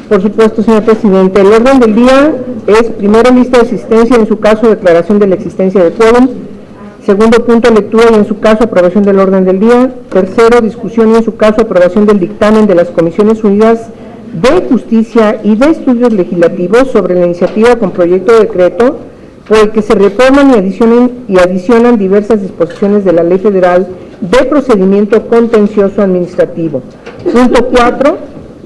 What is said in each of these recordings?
Por supuesto, señor presidente. El orden del día es, primero, lista de asistencia, en su caso, declaración de la existencia de quórum. Segundo punto, lectura y en su caso, aprobación del orden del día. Tercero, discusión y en su caso, aprobación del dictamen de las Comisiones Unidas de Justicia y de Estudios Legislativos sobre la iniciativa con proyecto de decreto por el que se reforman y adicionan diversas disposiciones de la Ley Federal de Procedimiento Contencioso Administrativo. Punto 4,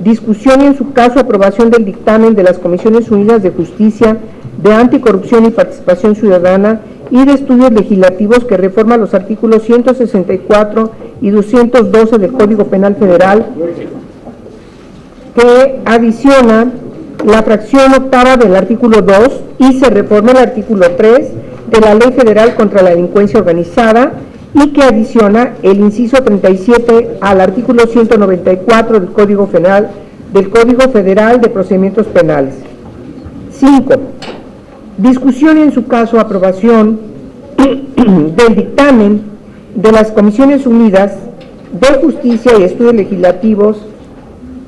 discusión y en su caso aprobación del dictamen de las Comisiones Unidas de Justicia, de Anticorrupción y Participación Ciudadana y de Estudios Legislativos que reforma los artículos 164 y 212 del Código Penal Federal, que adiciona la fracción octava del artículo 2 y se reforma el artículo 3 de la Ley Federal contra la Delincuencia Organizada y que adiciona el inciso 37 al artículo 194 del Código Federal de Procedimientos Penales. 5. Discusión y en su caso aprobación del dictamen de las Comisiones Unidas de Justicia y Estudios Legislativos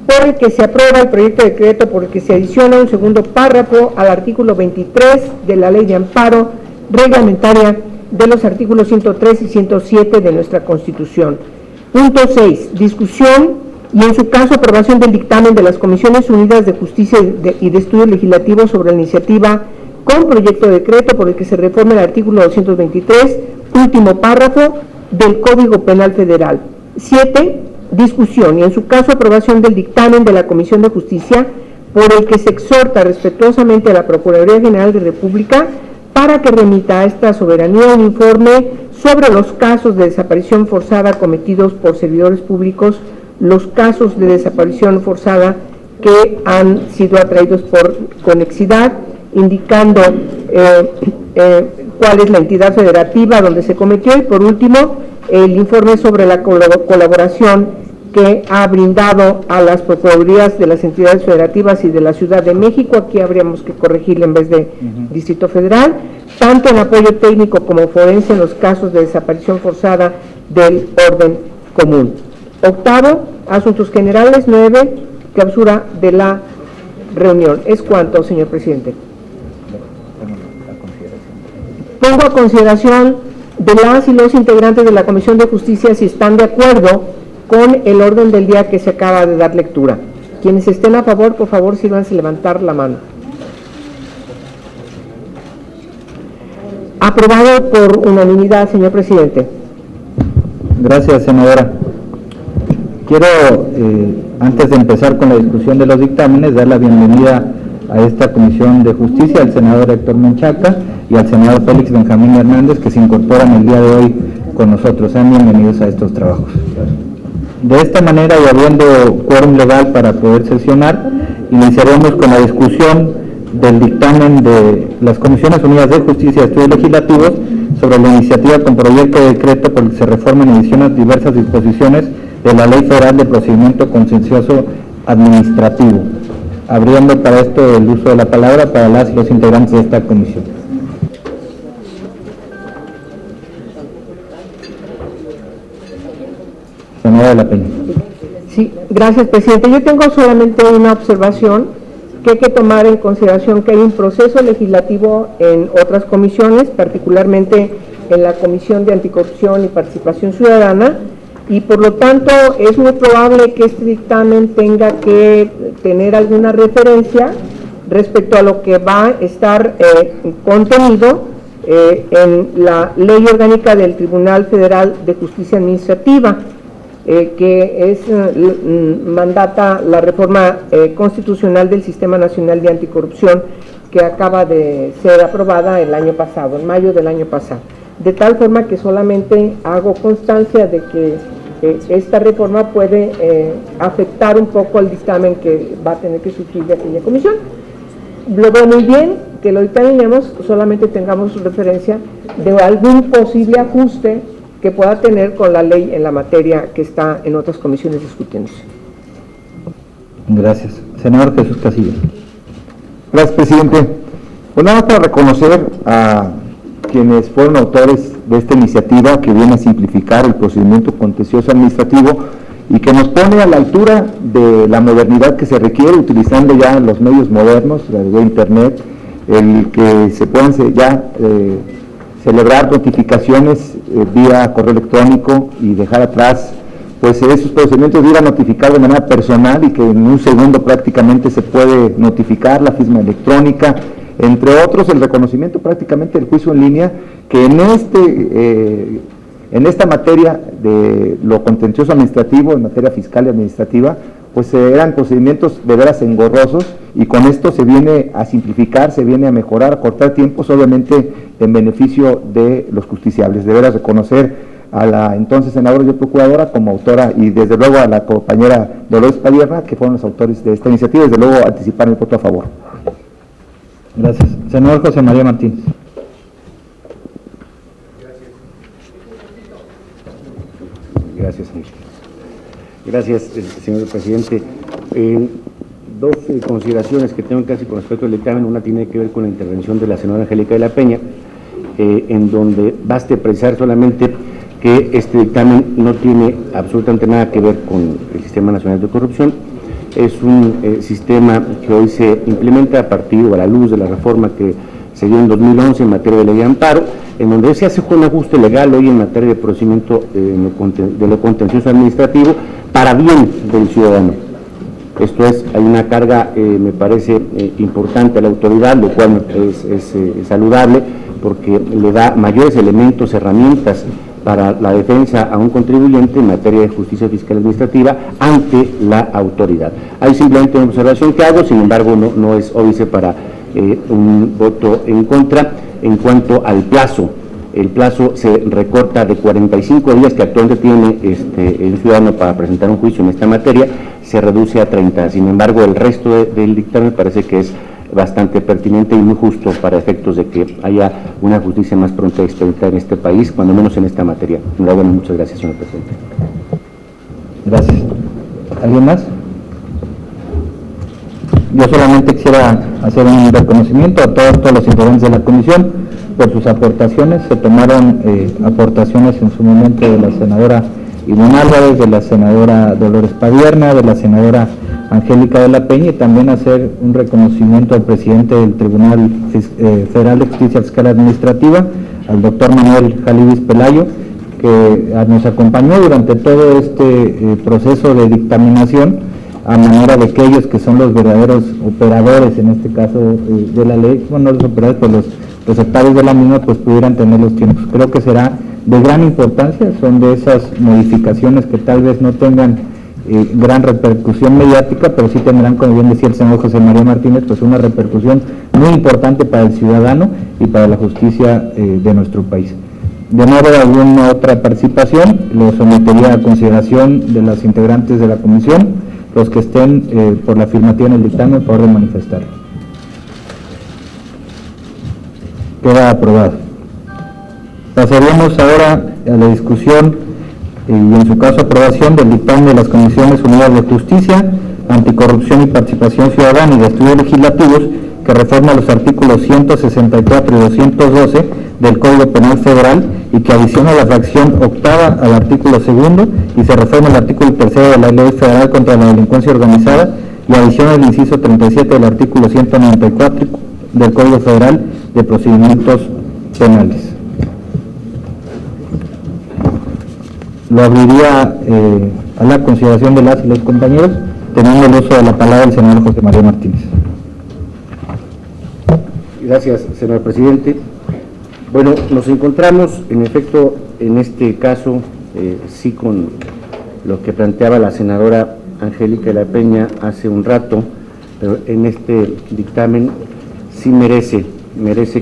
por el que se aprueba el proyecto de decreto por el que se adiciona un segundo párrafo al artículo 23 de la Ley de Amparo Reglamentaria de los artículos 103 y 107 de nuestra Constitución. Punto 6. Discusión y en su caso aprobación del dictamen de las Comisiones Unidas de Justicia y de Estudios Legislativos sobre la iniciativa con proyecto de decreto por el que se reforma el artículo 223, último párrafo del Código Penal Federal. 7. Discusión y en su caso aprobación del dictamen de la Comisión de Justicia por el que se exhorta respetuosamente a la Procuraduría General de la República para que remita a esta soberanía un informe sobre los casos de desaparición forzada cometidos por servidores públicos, los casos de desaparición forzada que han sido atraídos por conexidad, indicando cuál es la entidad federativa donde se cometió y por último el informe sobre la colaboración que ha brindado a las procuradurías de las entidades federativas y de la Ciudad de México. Aquí habríamos que corregirle en vez de Distrito Federal, tanto en apoyo técnico como forense en los casos de desaparición forzada del orden común. 8, asuntos generales. 9, clausura de la reunión. ¿Es cuánto, señor presidente? Pongo a consideración de las y los integrantes de la Comisión de Justicia si están de acuerdo con el orden del día que se acaba de dar lectura. Quienes estén a favor, por favor, sírvanse levantar la mano. Aprobado por unanimidad, señor presidente. Gracias, senadora. Quiero, antes de empezar con la discusión de los dictámenes, dar la bienvenida a esta Comisión de Justicia al senador Héctor Menchaca y al senador Félix Benjamín Hernández, que se incorporan el día de hoy con nosotros. Sean bienvenidos a estos trabajos. De esta manera, y habiendo quórum legal para poder sesionar, iniciaremos con la discusión del dictamen de las Comisiones Unidas de Justicia y Estudios Legislativos sobre la iniciativa con proyecto de decreto por el que se reforman y adicionan diversas disposiciones de la Ley Federal de Procedimiento Contencioso Administrativo. Abriendo para esto el uso de la palabra para las y los integrantes de esta comisión. Senadora de la Peña. Sí, gracias, presidente. Yo tengo solamente una observación, que hay que tomar en consideración que hay un proceso legislativo en otras comisiones, particularmente en la Comisión de Anticorrupción y Participación Ciudadana, y por lo tanto es muy probable que este dictamen tenga que tener alguna referencia respecto a lo que va a estar contenido en la Ley Orgánica del Tribunal Federal de Justicia Administrativa, que es mandata la reforma constitucional del Sistema Nacional de Anticorrupción, que acaba de ser aprobada el año pasado, en mayo del año pasado. De tal forma que solamente hago constancia de que esta reforma puede afectar un poco al dictamen que va a tener que surgir de aquella comisión. Lo veo muy bien que lo dictaminemos, solamente tengamos referencia de algún posible ajuste que pueda tener con la ley en la materia que está en otras comisiones discutiéndose. Gracias. Senador Jesús Casillas. Gracias, presidente. Pues nada más para reconocer a quienes fueron autores de esta iniciativa que viene a simplificar el procedimiento contencioso administrativo y que nos pone a la altura de la modernidad que se requiere, utilizando ya los medios modernos, de Internet, el que se puedan celebrar notificaciones vía correo electrónico y dejar atrás pues esos procedimientos de ir a notificar de manera personal y que en un segundo prácticamente se puede notificar la firma electrónica, entre otros el reconocimiento prácticamente del juicio en línea, que en esta materia de lo contencioso administrativo, en materia fiscal y administrativa, pues eran procedimientos de veras engorrosos, y con esto se viene a simplificar, se viene a mejorar, a cortar tiempos, obviamente en beneficio de los justiciables. De veras reconocer a la entonces senadora y procuradora como autora, y desde luego a la compañera Dolores Padierna, que fueron los autores de esta iniciativa, desde luego anticipar el voto a favor. Gracias. Senador José María Martínez. Gracias, señor presidente. Dos consideraciones que tengo casi con respecto al dictamen. Una tiene que ver con la intervención de la senadora Angélica de la Peña, en donde baste precisar solamente que este dictamen no tiene absolutamente nada que ver con el Sistema Nacional de Corrupción. Es un sistema que hoy se implementa a partir o a la luz de la reforma que se dio en 2011 en materia de ley de amparo, en donde se hace un ajuste legal hoy en materia de procedimiento de lo contencioso administrativo para bien del ciudadano. Esto es, hay una carga, me parece importante a la autoridad, lo cual es saludable, porque le da mayores elementos, herramientas para la defensa a un contribuyente en materia de justicia fiscal administrativa ante la autoridad. Hay simplemente una observación que hago, sin embargo no es óbice para un voto en contra. En cuanto al plazo, el plazo se recorta de 45 días que actualmente tiene el ciudadano para presentar un juicio en esta materia, se reduce a 30. Sin embargo, el resto del dictamen parece que es bastante pertinente y muy justo para efectos de que haya una justicia más pronta y expedita en este país, cuando menos en esta materia. Enhorabuena, muchas gracias, señor presidente. Gracias. ¿Alguien más? Yo solamente quisiera hacer un reconocimiento a todos los integrantes de la comisión por sus aportaciones. Se tomaron aportaciones en su momento de la senadora Ivonne Álvarez, de la senadora Dolores Padierna, de la senadora Angélica de la Peña, y también hacer un reconocimiento al presidente del Tribunal Federal de Justicia Fiscal Administrativa, al doctor Manuel Jalibis Pelayo, que nos acompañó durante todo este proceso de dictaminación, a manera de que ellos, que son los verdaderos operadores en este caso de la ley, bueno, los operadores, pues los receptarios de la misma, pues pudieran tener los tiempos. Creo que será de gran importancia, son de esas modificaciones que tal vez no tengan gran repercusión mediática, pero sí tendrán, como bien decía el senador José María Martínez, pues una repercusión muy importante para el ciudadano y para la justicia de nuestro país. De no haber alguna otra participación, lo sometería a consideración de las integrantes de la comisión. Los que estén por la afirmativa en el dictamen, por favor de manifestar. Queda aprobado. Pasaríamos ahora a la discusión y en su caso aprobación del dictamen de las Comisiones Unidas de Justicia, Anticorrupción y Participación Ciudadana y de Estudios Legislativos, que reforma los artículos 164 y 212 del Código Penal Federal y que adiciona la fracción octava al artículo segundo y se reforma el artículo tercero de la Ley Federal contra la Delincuencia Organizada y adiciona el inciso 37 del artículo 194 del Código Federal de Procedimientos Penales. Lo abriría a la consideración de las y los compañeros, teniendo el uso de la palabra el senador José María Martínez. Gracias, señor presidente. Bueno, nos encontramos en efecto en este caso sí con lo que planteaba la senadora Angélica de la Peña hace un rato, pero en este dictamen sí merece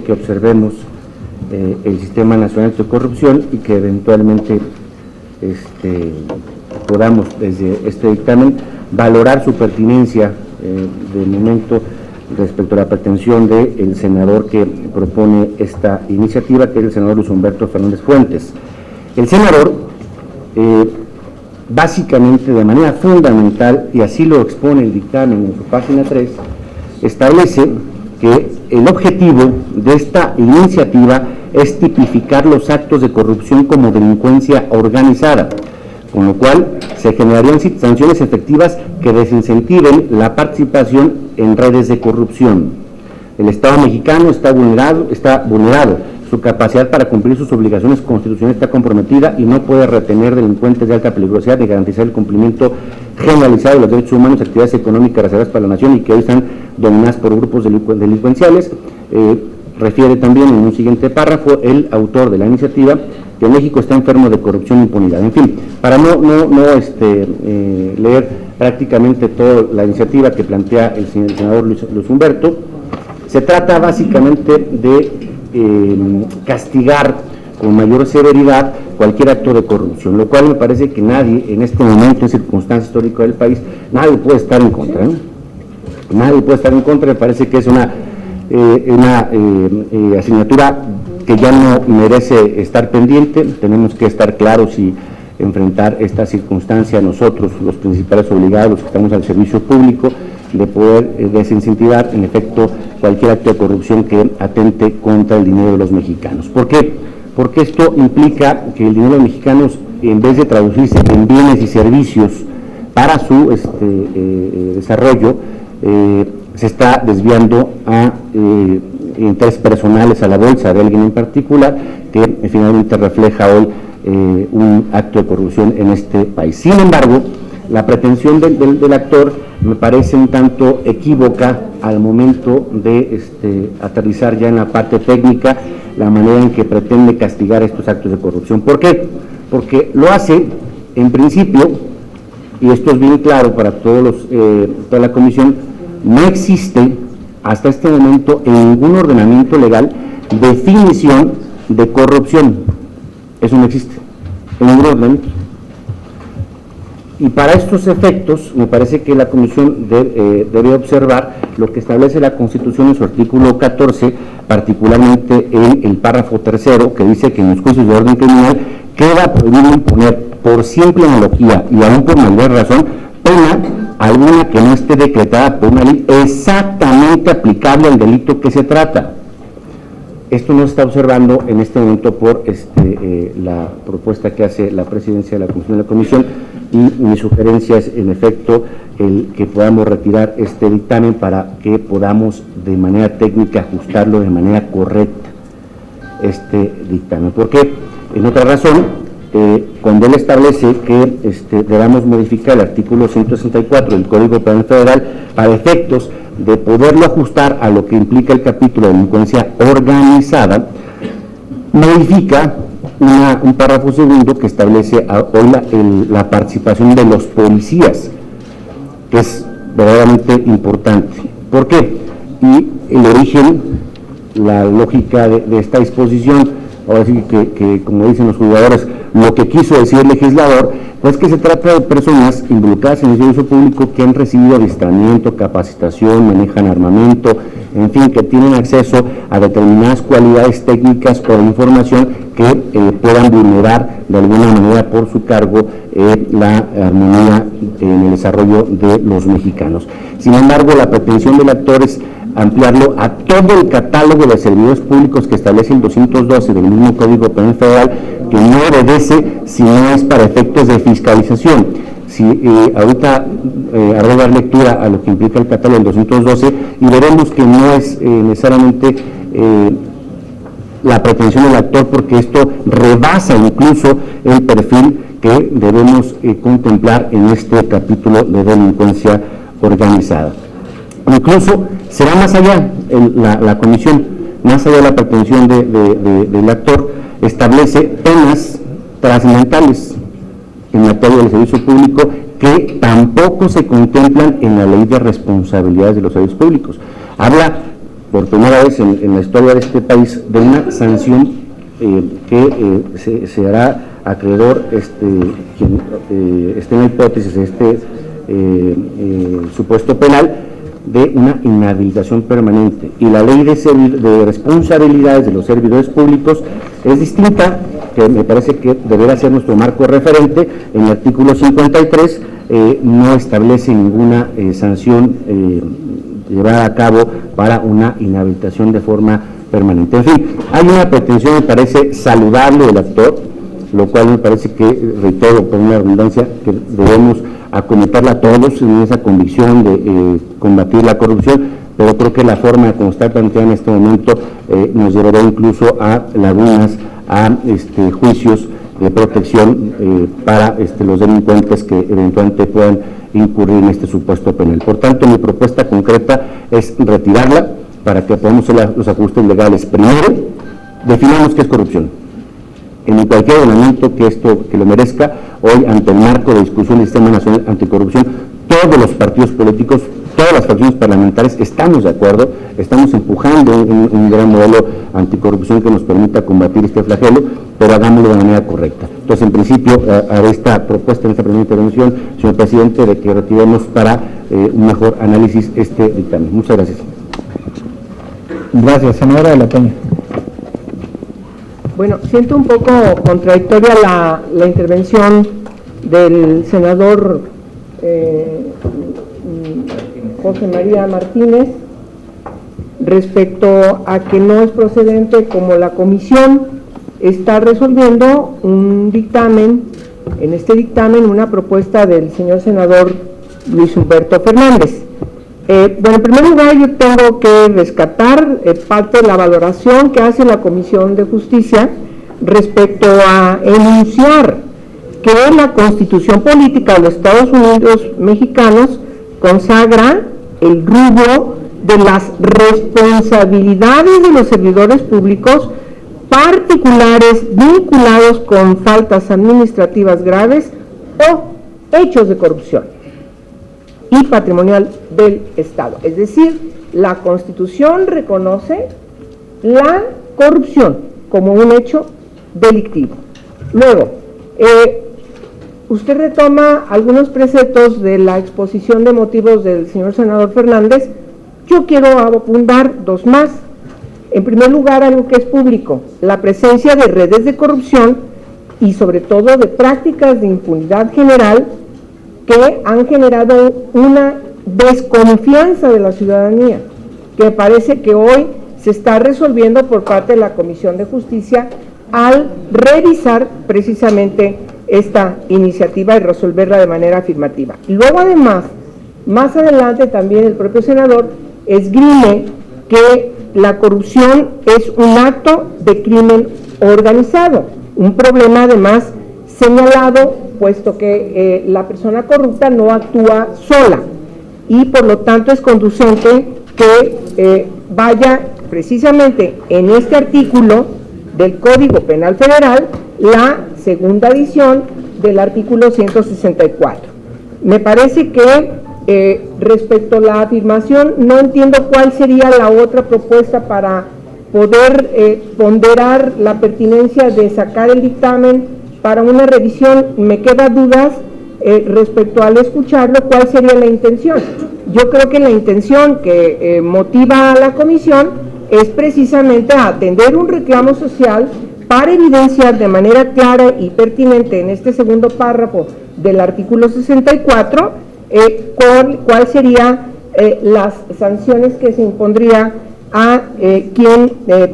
que observemos el Sistema Nacional de Corrupción y que eventualmente podamos desde este dictamen valorar su pertinencia de momento respecto a la pretensión del senador que propone esta iniciativa, que es el senador Luis Humberto Fernández Fuentes. El senador, básicamente de manera fundamental, y así lo expone el dictamen en su página 3, establece que el objetivo de esta iniciativa es tipificar los actos de corrupción como delincuencia organizada, con lo cual se generarían sanciones efectivas que desincentiven la participación en redes de corrupción. El Estado mexicano está vulnerado, su capacidad para cumplir sus obligaciones constitucionales está comprometida y no puede retener delincuentes de alta peligrosidad ni garantizar el cumplimiento generalizado de los derechos humanos y actividades económicas reservadas para la nación y que hoy están dominadas por grupos delincuenciales. Refiere también en un siguiente párrafo el autor de la iniciativa que México está enfermo de corrupción e impunidad. En fin, para no leer prácticamente toda la iniciativa que plantea el senador Luis Humberto, se trata básicamente de castigar con mayor severidad cualquier acto de corrupción, lo cual me parece que nadie en este momento, en circunstancia histórica del país, nadie puede estar en contra, ¿no? Nadie puede estar en contra. Me parece que es una asignatura que ya no merece estar pendiente. Tenemos que estar claros y enfrentar esta circunstancia nosotros, los principales obligados, los que estamos al servicio público, de poder desincentivar en efecto cualquier acto de corrupción que atente contra el dinero de los mexicanos. ¿Por qué? Porque esto implica que el dinero de los mexicanos, en vez de traducirse en bienes y servicios para su desarrollo, se está desviando a intereses personales, a la bolsa de alguien en particular, que finalmente refleja hoy un acto de corrupción en este país. Sin embargo, la pretensión del actor me parece un tanto equívoca al momento de aterrizar ya en la parte técnica la manera en que pretende castigar estos actos de corrupción. ¿Por qué? Porque lo hace, en principio, y esto es bien claro para toda la comisión, no existe hasta este momento en ningún ordenamiento legal definición de corrupción. Eso no existe en ningún ordenamiento. Y para estos efectos, me parece que la Comisión debe observar lo que establece la Constitución en su artículo 14, particularmente en el párrafo tercero, que dice que en los juicios de orden criminal queda prohibido imponer por simple analogía y aún por mayor razón pena alguna que no esté decretada por una ley exactamente aplicable al delito que se trata. Esto no se está observando en este momento por la propuesta que hace la presidencia de la comisión, y mi sugerencia es, en efecto, el que podamos retirar este dictamen para que podamos de manera técnica ajustarlo de manera correcta, este dictamen. ¿Por qué? En otra razón, cuando él establece que debamos modificar el artículo 164 del Código Penal Federal para efectos de poderlo ajustar a lo que implica el capítulo de delincuencia organizada, modifica un párrafo segundo que establece hoy la participación de los policías, que es verdaderamente importante. ¿Por qué? Y el origen, la lógica de esta disposición, ahora sí que como dicen los jugadores, lo que quiso decir el legislador, pues que se trata de personas involucradas en el servicio público que han recibido adiestramiento, capacitación, manejan armamento, en fin, que tienen acceso a determinadas cualidades técnicas o de información que puedan vulnerar de alguna manera por su cargo la armonía en el desarrollo de los mexicanos. Sin embargo, la pretensión del actor es ampliarlo a todo el catálogo de servidores públicos que establece el 212 del mismo Código Penal Federal, que no obedece si no es para efectos de fiscalización. Si ahorita haré dar lectura a lo que implica el catálogo del 212 y veremos que no es necesariamente la pretensión del actor, porque esto rebasa incluso el perfil que debemos contemplar en este capítulo de delincuencia organizada. Incluso será más allá la comisión, más allá de la pretensión del actor, establece penas trascendentales en materia del servicio público que tampoco se contemplan en la ley de responsabilidades de los servicios públicos. Habla por primera vez en la historia de este país de una sanción que se hará acreedor quien esté en la hipótesis de este supuesto penal, de una inhabilitación permanente. Y la ley de responsabilidades de los servidores públicos es distinta, que me parece que deberá ser nuestro marco referente. En el artículo 53 no establece ninguna sanción llevada a cabo para una inhabilitación de forma permanente. En fin, hay una pretensión, me parece saludable del actor, lo cual me parece que, reitero, por una redundancia, que debemos acometerla a todos en esa convicción de combatir la corrupción, pero creo que la forma como está planteada en este momento nos llevará incluso a lagunas, a juicios de protección para los delincuentes que eventualmente puedan incurrir en este supuesto penal. Por tanto, mi propuesta concreta es retirarla para que podamos hacer los ajustes legales. Primero, definamos qué es corrupción. En cualquier ordenamiento que lo merezca, hoy ante el marco de discusión del Sistema Nacional Anticorrupción, todos los partidos políticos, todas las fracciones parlamentarias estamos de acuerdo, estamos empujando un gran modelo anticorrupción que nos permita combatir este flagelo, pero hagámoslo de manera correcta. Entonces, en principio, haré esta propuesta en esta primera intervención, señor presidente, de que retiremos para un mejor análisis este dictamen. Muchas gracias. Gracias, senadora de la Peña. Bueno, siento un poco contradictoria la intervención del senador José María Martínez respecto a que no es procedente como la comisión está resolviendo un dictamen, en este dictamen una propuesta del señor senador Luis Humberto Fernández. Bueno, en primer lugar yo tengo que rescatar parte de la valoración que hace la Comisión de Justicia respecto a enunciar que la Constitución Política de los Estados Unidos Mexicanos consagra el rubro de las responsabilidades de los servidores públicos particulares vinculados con faltas administrativas graves o hechos de corrupción y patrimonial del Estado. Es decir, la Constitución reconoce la corrupción como un hecho delictivo. Luego, usted retoma algunos preceptos de la exposición de motivos del señor senador Fernández. Yo quiero abundar dos más. En primer lugar, algo que es público, la presencia de redes de corrupción y sobre todo de prácticas de impunidad general que han generado una desconfianza de la ciudadanía, que parece que hoy se está resolviendo por parte de la Comisión de Justicia al revisar precisamente esta iniciativa y resolverla de manera afirmativa. Y luego además, más adelante también el propio senador esgrime que la corrupción es un acto de crimen organizado, un problema además señalado, puesto que la persona corrupta no actúa sola y por lo tanto es conducente que vaya precisamente en este artículo del Código Penal Federal la segunda edición del artículo 164. Me parece que respecto a la afirmación no entiendo cuál sería la otra propuesta para poder ponderar la pertinencia de sacar el dictamen para una revisión. Me quedan dudas respecto al escucharlo, cuál sería la intención. Yo creo que la intención que motiva a la comisión es precisamente atender un reclamo social para evidenciar de manera clara y pertinente en este segundo párrafo del artículo 64 cuál sería las sanciones que se impondría a quien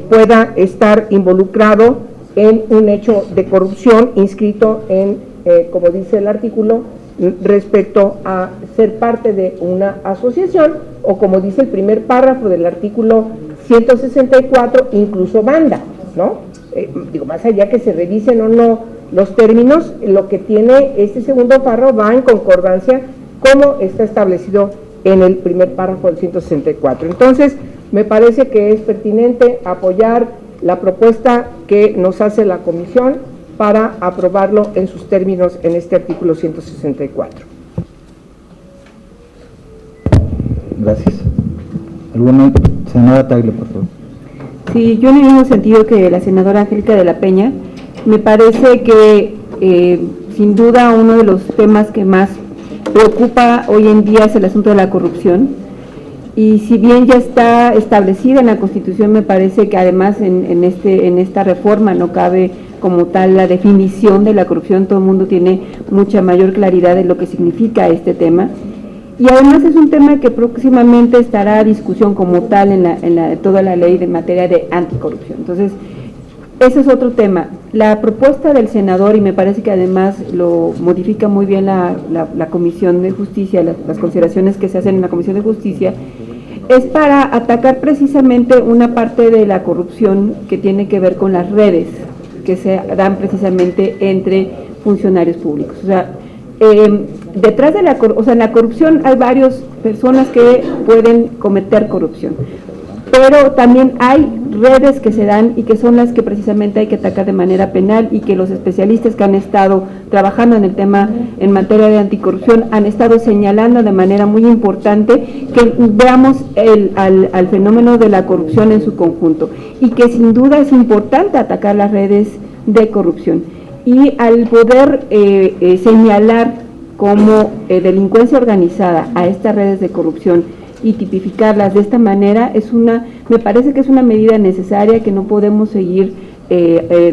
pueda estar involucrado en un hecho de corrupción inscrito en, como dice el artículo, respecto a ser parte de una asociación o, como dice el primer párrafo del artículo 164, incluso banda, ¿no? Digo, más allá que se revisen o no los términos, lo que tiene este segundo párrafo va en concordancia como está establecido en el primer párrafo del 164. Entonces, me parece que es pertinente apoyar la propuesta que nos hace la comisión para aprobarlo en sus términos en este artículo 164. Gracias. ¿Alguna? Senadora Tagle, por favor. Sí, yo en el mismo sentido que la senadora Angélica de la Peña, me parece que sin duda uno de los temas que más preocupa hoy en día es el asunto de la corrupción, y si bien ya está establecida en la Constitución, me parece que además en esta reforma no cabe como tal la definición de la corrupción. Todo el mundo tiene mucha mayor claridad de lo que significa este tema, y además es un tema que próximamente estará a discusión como tal en toda la ley de materia de anticorrupción. Entonces, ese es otro tema. La propuesta del senador, y me parece que además lo modifica muy bien la Comisión de Justicia, las consideraciones que se hacen en la Comisión de Justicia, es para atacar precisamente una parte de la corrupción que tiene que ver con las redes que se dan precisamente entre funcionarios públicos. O sea, detrás de en la corrupción hay varias personas que pueden cometer corrupción, pero también hay redes que se dan y que son las que precisamente hay que atacar de manera penal, y que los especialistas que han estado trabajando en el tema en materia de anticorrupción han estado señalando de manera muy importante que veamos al fenómeno de la corrupción en su conjunto, y que sin duda es importante atacar las redes de corrupción. Y al poder señalar como delincuencia organizada a estas redes de corrupción y tipificarlas de esta manera, me parece que es una medida necesaria, que no podemos seguir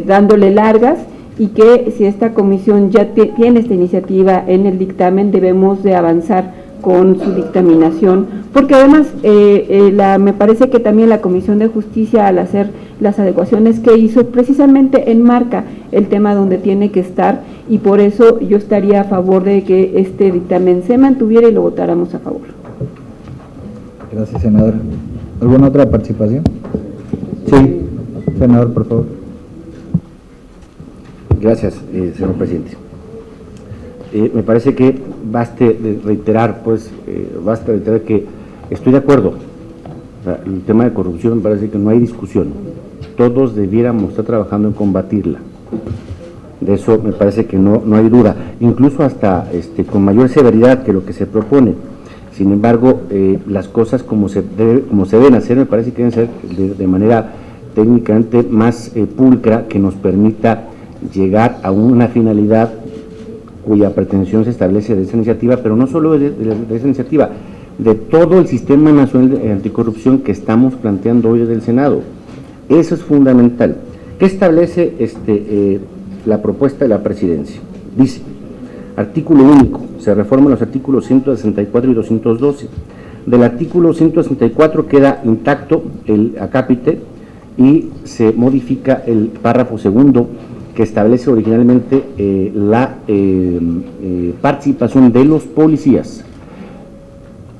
dándole largas, y que si esta comisión ya tiene esta iniciativa en el dictamen, debemos de avanzar con su dictaminación, porque además me parece que también la Comisión de Justicia, al hacer las adecuaciones que hizo, precisamente enmarca el tema donde tiene que estar, y por eso yo estaría a favor de que este dictamen se mantuviera y lo votáramos a favor. Gracias, senadora. ¿Alguna otra participación? Sí, senador, por favor. Gracias, señor presidente. Me parece que basta reiterar que estoy de acuerdo. O sea, el tema de corrupción me parece que no hay discusión. Todos debiéramos estar trabajando en combatirla. De eso me parece que no hay duda, incluso hasta con mayor severidad que lo que se propone. Sin embargo, las cosas como se deben hacer, me parece que deben ser de manera técnicamente más pulcra, que nos permita llegar a una finalidad cuya pretensión se establece de esa iniciativa, pero no solo de esa iniciativa, de todo el sistema nacional de anticorrupción que estamos planteando hoy desde el Senado. Eso es fundamental. ¿Qué establece la propuesta de la presidencia? Dice: artículo único, se reforman los artículos 164 y 212. Del artículo 164 queda intacto el acápite y se modifica el párrafo segundo, que establece originalmente la participación de los policías.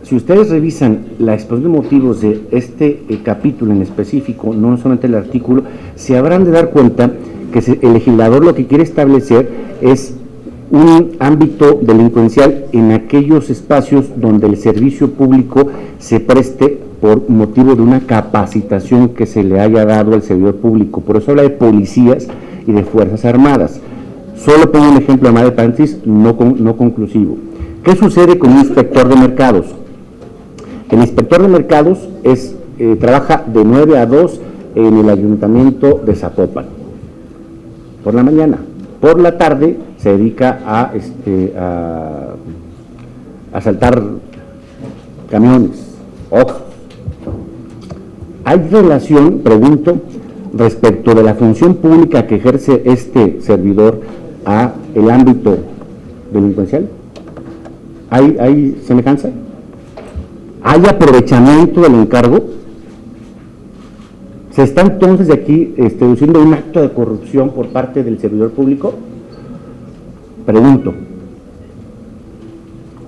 Si ustedes revisan la exposición de motivos de este capítulo en específico, no solamente el artículo, se habrán de dar cuenta que el legislador lo que quiere establecer es un ámbito delincuencial en aquellos espacios donde el servicio público se preste por motivo de una capacitación que se le haya dado al servidor público. Por eso habla de policías y de Fuerzas Armadas. Solo pongo un ejemplo de paréntesis, no conclusivo. ¿Qué sucede con un inspector de mercados? El inspector de mercados trabaja de 9 a 2 en el ayuntamiento de Zapopan, por la mañana. Por la tarde se dedica a asaltar camiones. Ojo. ¿Hay relación, pregunto, respecto de la función pública que ejerce este servidor a el ámbito delincuencial? ¿Hay semejanza? ¿Hay aprovechamiento del encargo? ¿Se está entonces aquí deduciendo un acto de corrupción por parte del servidor público? Pregunto.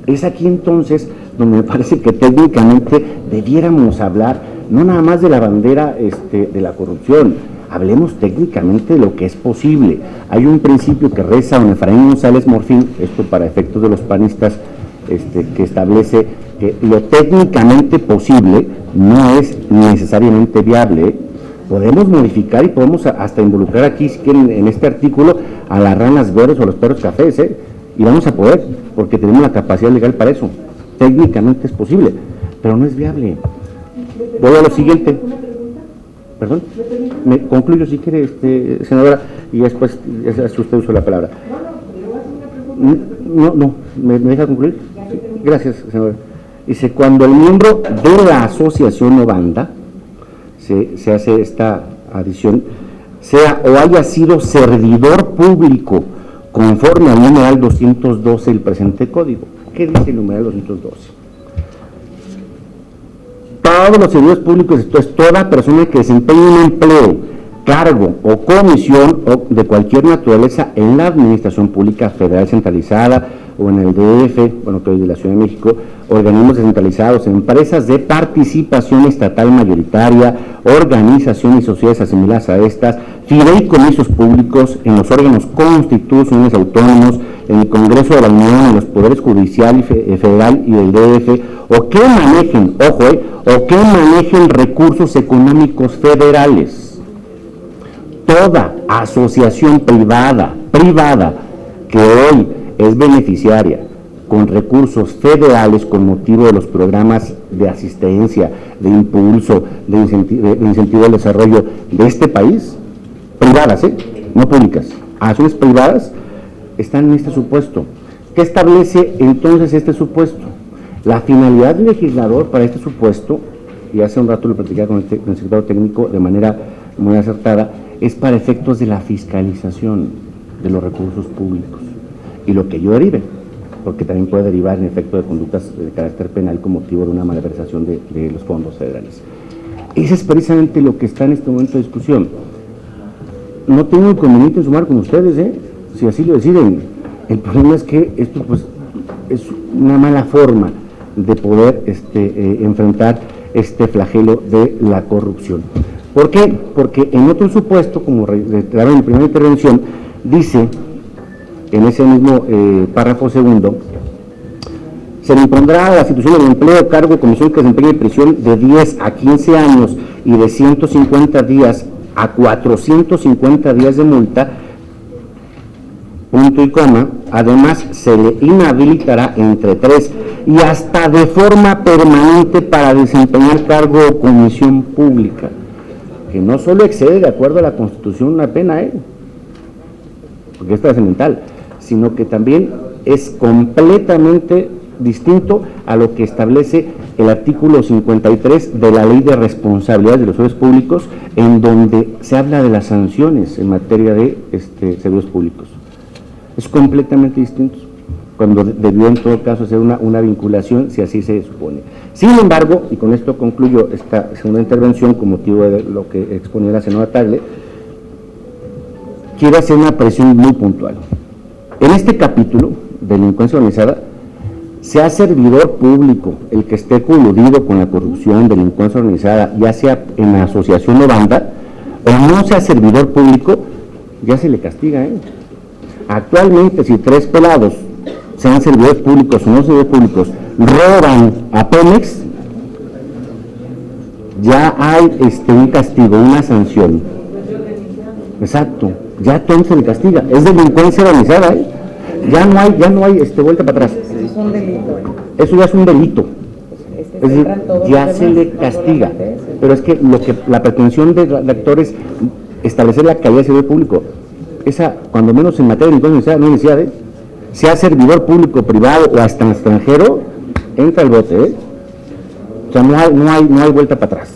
Es aquí entonces donde me parece que técnicamente debiéramos hablar no nada más de la bandera de la corrupción, hablemos técnicamente de lo que es posible. Hay un principio que reza don Efraín González Morfín, esto para efectos de los panistas, que establece que lo técnicamente posible no es necesariamente viable. Podemos modificar y podemos hasta involucrar aquí, si quieren, en este artículo, a las ranas verdes o a los perros cafés, y vamos a poder, porque tenemos la capacidad legal para eso. Técnicamente es posible, pero no es viable. Voy a lo siguiente. ¿Perdón? Me concluyo si quiere, senadora, y después si usted usa la palabra. No, ¿me deja concluir? Sí. Gracias, senadora. Dice: cuando el miembro de la asociación o banda, se hace esta adición, sea o haya sido servidor público conforme al numeral 212 del presente código. ¿Qué dice el numeral 212? Todos los servidores públicos, esto es toda persona que desempeñe un empleo cargo o comisión o de cualquier naturaleza en la administración pública federal centralizada o en el DF, bueno, que hoy de la Ciudad de México, organismos descentralizados, empresas de participación estatal mayoritaria, organizaciones y sociedades asimiladas a estas, fideicomisos públicos en los órganos constitucionales autónomos, en el Congreso de la Unión, en los poderes judicial y federal y del DF, o que manejen, ojo, o que manejen recursos económicos federales. Toda asociación privada que hoy es beneficiaria con recursos federales con motivo de los programas de asistencia, de impulso, de incentivo al desarrollo de este país, privadas, no públicas, asociaciones privadas, están en este supuesto. ¿Qué establece entonces este supuesto? La finalidad del legislador para este supuesto, y hace un rato lo platicaba con el secretario técnico de manera muy acertada, es para efectos de la fiscalización de los recursos públicos y lo que ello derive, porque también puede derivar en efecto de conductas de carácter penal con motivo de una malversación de los fondos federales. Ese es precisamente lo que está en este momento de discusión. No tengo inconveniente en sumar con ustedes, si así lo deciden. El problema es que esto pues es una mala forma de poder enfrentar este flagelo de la corrupción. ¿Por qué? Porque en otro supuesto, como reiteraba en mi primera intervención, dice en ese mismo párrafo segundo, se le impondrá a la institución del empleo, cargo o comisión que desempeñe prisión de 10 a 15 años y de 150 días a 450 días de multa, punto y coma. Además se le inhabilitará entre 3 y hasta de forma permanente para desempeñar cargo o comisión pública, que no solo excede de acuerdo a la Constitución una pena, porque es trascendental, sino que también es completamente distinto a lo que establece el artículo 53 de la Ley de Responsabilidades de los Servidores Públicos, en donde se habla de las sanciones en materia de servidores públicos. Es completamente distinto, cuando debió en todo caso ser una vinculación, si así se supone. Sin embargo, y con esto concluyo esta segunda intervención con motivo de lo que exponía la senadora Tagle, quiero hacer una presión muy puntual. En este capítulo de delincuencia organizada, sea servidor público el que esté coludido con la corrupción, delincuencia organizada, ya sea en asociación o banda, o no sea servidor público, ya se le castiga. Actualmente, si 3 pelados, sean servidores públicos o no servidores públicos, roban a Pemex, ya hay un castigo, una sanción. Exacto, ya entonces se le castiga, es delincuencia organizada, ya no hay vuelta para atrás. Es un delito. Eso ya es un delito. Es decir, ya se le castiga. Pero es que la pretensión del actor es establecer la calidad de servidor público. Esa, cuando menos en materia de delincuencia no hay necesidad, sea servidor público, privado o hasta extranjero, entra el bote, O sea, no hay vuelta para atrás.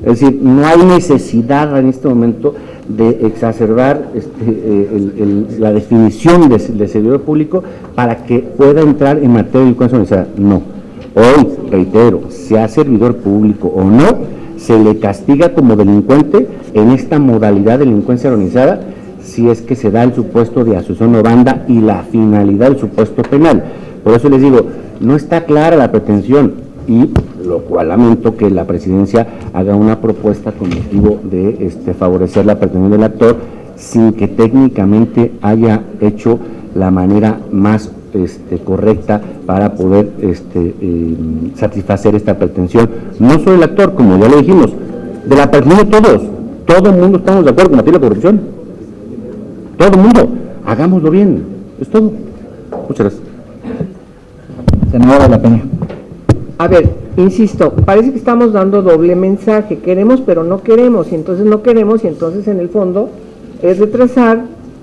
Es decir, no hay necesidad en este momento de exacerbar la definición de servidor público para que pueda entrar en materia de delincuencia organizada. No. Hoy, reitero, sea servidor público o no, se le castiga como delincuente en esta modalidad de delincuencia organizada si es que se da el supuesto de asociación o banda y la finalidad del supuesto penal. Por eso les digo, no está clara la pretensión, y lo cual lamento que la presidencia haga una propuesta con motivo de favorecer la pretensión del actor sin que técnicamente haya hecho la manera más correcta para poder satisfacer esta pretensión, no solo el actor, como ya lo dijimos, de la pretensión de todos. Todo el mundo estamos de acuerdo con combatir la corrupción, todo el mundo, hagámoslo bien, es todo. Muchas gracias. Senadora de la Peña. A ver, insisto, parece que estamos dando doble mensaje, queremos pero no queremos, y entonces no queremos, y entonces en el fondo es retrasar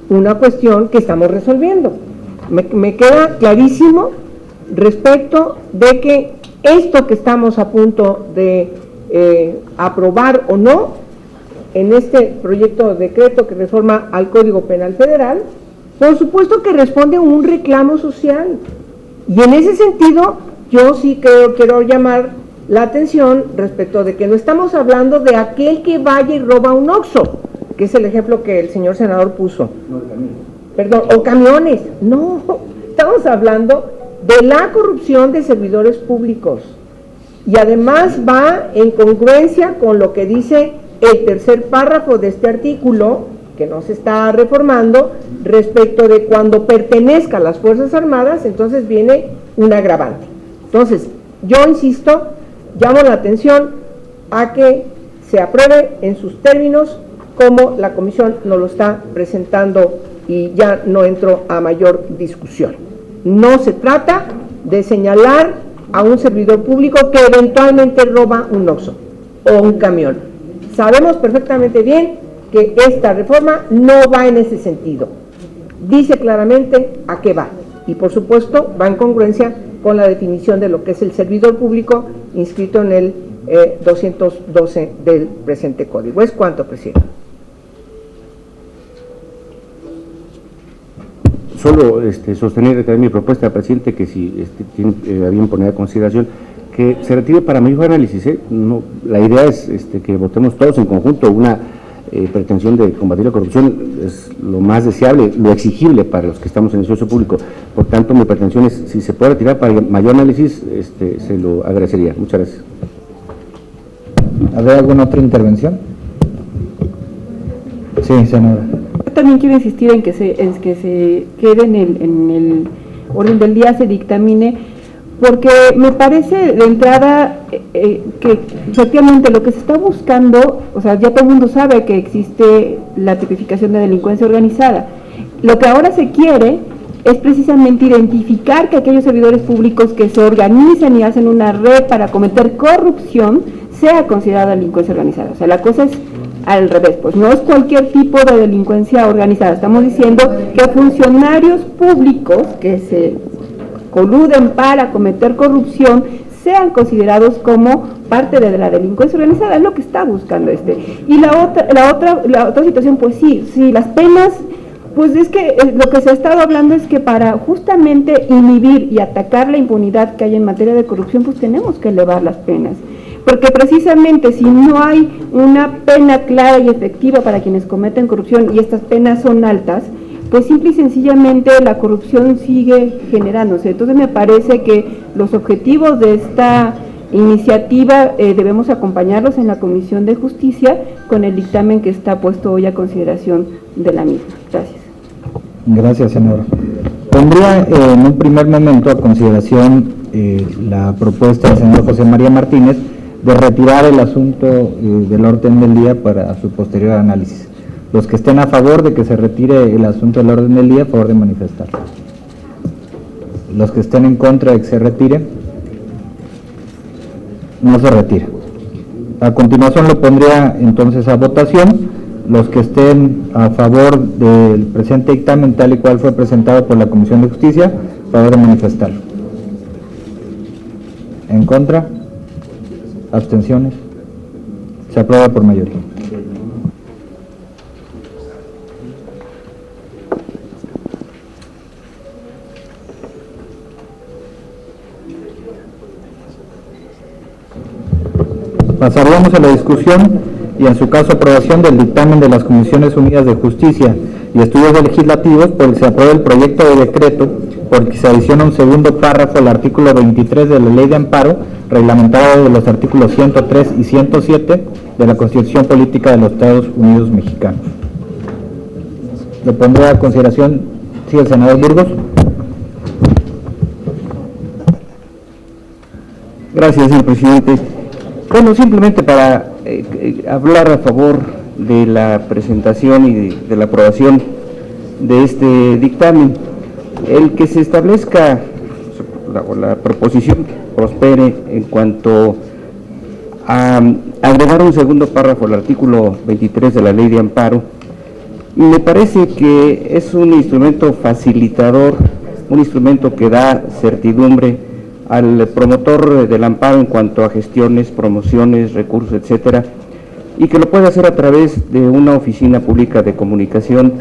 una cuestión que estamos resolviendo. Me queda clarísimo respecto de que esto que estamos a punto de aprobar o no en este proyecto de decreto que reforma al Código Penal Federal, por supuesto que responde a un reclamo social, y en ese sentido yo sí quiero llamar la atención respecto de que no estamos hablando de aquel que vaya y roba un Oxxo, que es el ejemplo que el señor senador puso. Perdón, o camiones. No, estamos hablando de la corrupción de servidores públicos. Y además va en congruencia con lo que dice el tercer párrafo de este artículo, que no se está reformando, respecto de cuando pertenezca a las Fuerzas Armadas, entonces viene un agravante. Entonces, yo insisto, llamo la atención a que se apruebe en sus términos como la comisión nos lo está presentando, y ya no entro a mayor discusión. No se trata de señalar a un servidor público que eventualmente roba un Oxxo o un camión. Sabemos perfectamente bien que esta reforma no va en ese sentido. Dice claramente a qué va, y por supuesto va en congruencia con la definición de lo que es el servidor público inscrito en el 212 del presente código. ¿Es cuánto, presidente? Solo sostener también mi propuesta, presidente, que si tiene a bien poner a consideración que se retire para mayor análisis. No, la idea es que votemos todos en conjunto. Una pretensión de combatir la corrupción es lo más deseable, lo exigible para los que estamos en el servicio público. Por tanto, mi pretensión es, si se puede retirar para mayor análisis, se lo agradecería. Muchas gracias. ¿Habrá alguna otra intervención? Sí, senadora. Yo también quiero insistir en que se quede en el orden del día, se dictamine, porque me parece de entrada que efectivamente lo que se está buscando, o sea, ya todo el mundo sabe que existe la tipificación de delincuencia organizada. Lo que ahora se quiere es precisamente identificar que aquellos servidores públicos que se organizan y hacen una red para cometer corrupción sea considerada delincuencia organizada. O sea, la cosa es al revés, pues no es cualquier tipo de delincuencia organizada. Estamos diciendo que funcionarios públicos que se coluden para cometer corrupción sean considerados como parte de la delincuencia organizada. Es lo que está buscando Y la otra situación, pues sí, las penas, pues es que lo que se ha estado hablando es que para justamente inhibir y atacar la impunidad que hay en materia de corrupción, pues tenemos que elevar las penas. Porque precisamente si no hay una pena clara y efectiva para quienes cometen corrupción, y estas penas son altas, pues simple y sencillamente la corrupción sigue generándose. Entonces me parece que los objetivos de esta iniciativa debemos acompañarlos en la Comisión de Justicia con el dictamen que está puesto hoy a consideración de la misma. Gracias. Gracias, senadora. Pondría en un primer momento a consideración la propuesta del senador José María Martínez de retirar el asunto del orden del día para su posterior análisis. Los que estén a favor de que se retire el asunto del orden del día, a favor de manifestar. Los que estén en contra de que se retire, no se retira. A continuación lo pondría entonces a votación. Los que estén a favor del presente dictamen tal y cual fue presentado por la Comisión de Justicia, a favor de manifestarlo. ¿En contra? ¿Abstenciones? Se aprueba por mayoría. Pasaríamos a la discusión y en su caso aprobación del dictamen de las Comisiones Unidas de Justicia y Estudios Legislativos por el que se aprueba el proyecto de decreto por el que se adiciona un segundo párrafo al artículo 23 de la Ley de Amparo, reglamentado de los artículos 103 y 107 de la Constitución Política de los Estados Unidos Mexicanos. Le pondré a consideración, sí, el senador Burgos. Gracias, señor presidente. Bueno, simplemente para hablar a favor de la presentación y de la aprobación de este dictamen. El que se establezca, la proposición prospere en cuanto a agregar un segundo párrafo al artículo 23 de la Ley de Amparo, me parece que es un instrumento facilitador, un instrumento que da certidumbre al promotor del amparo en cuanto a gestiones, promociones, recursos, etcétera, y que lo puede hacer a través de una oficina pública de comunicación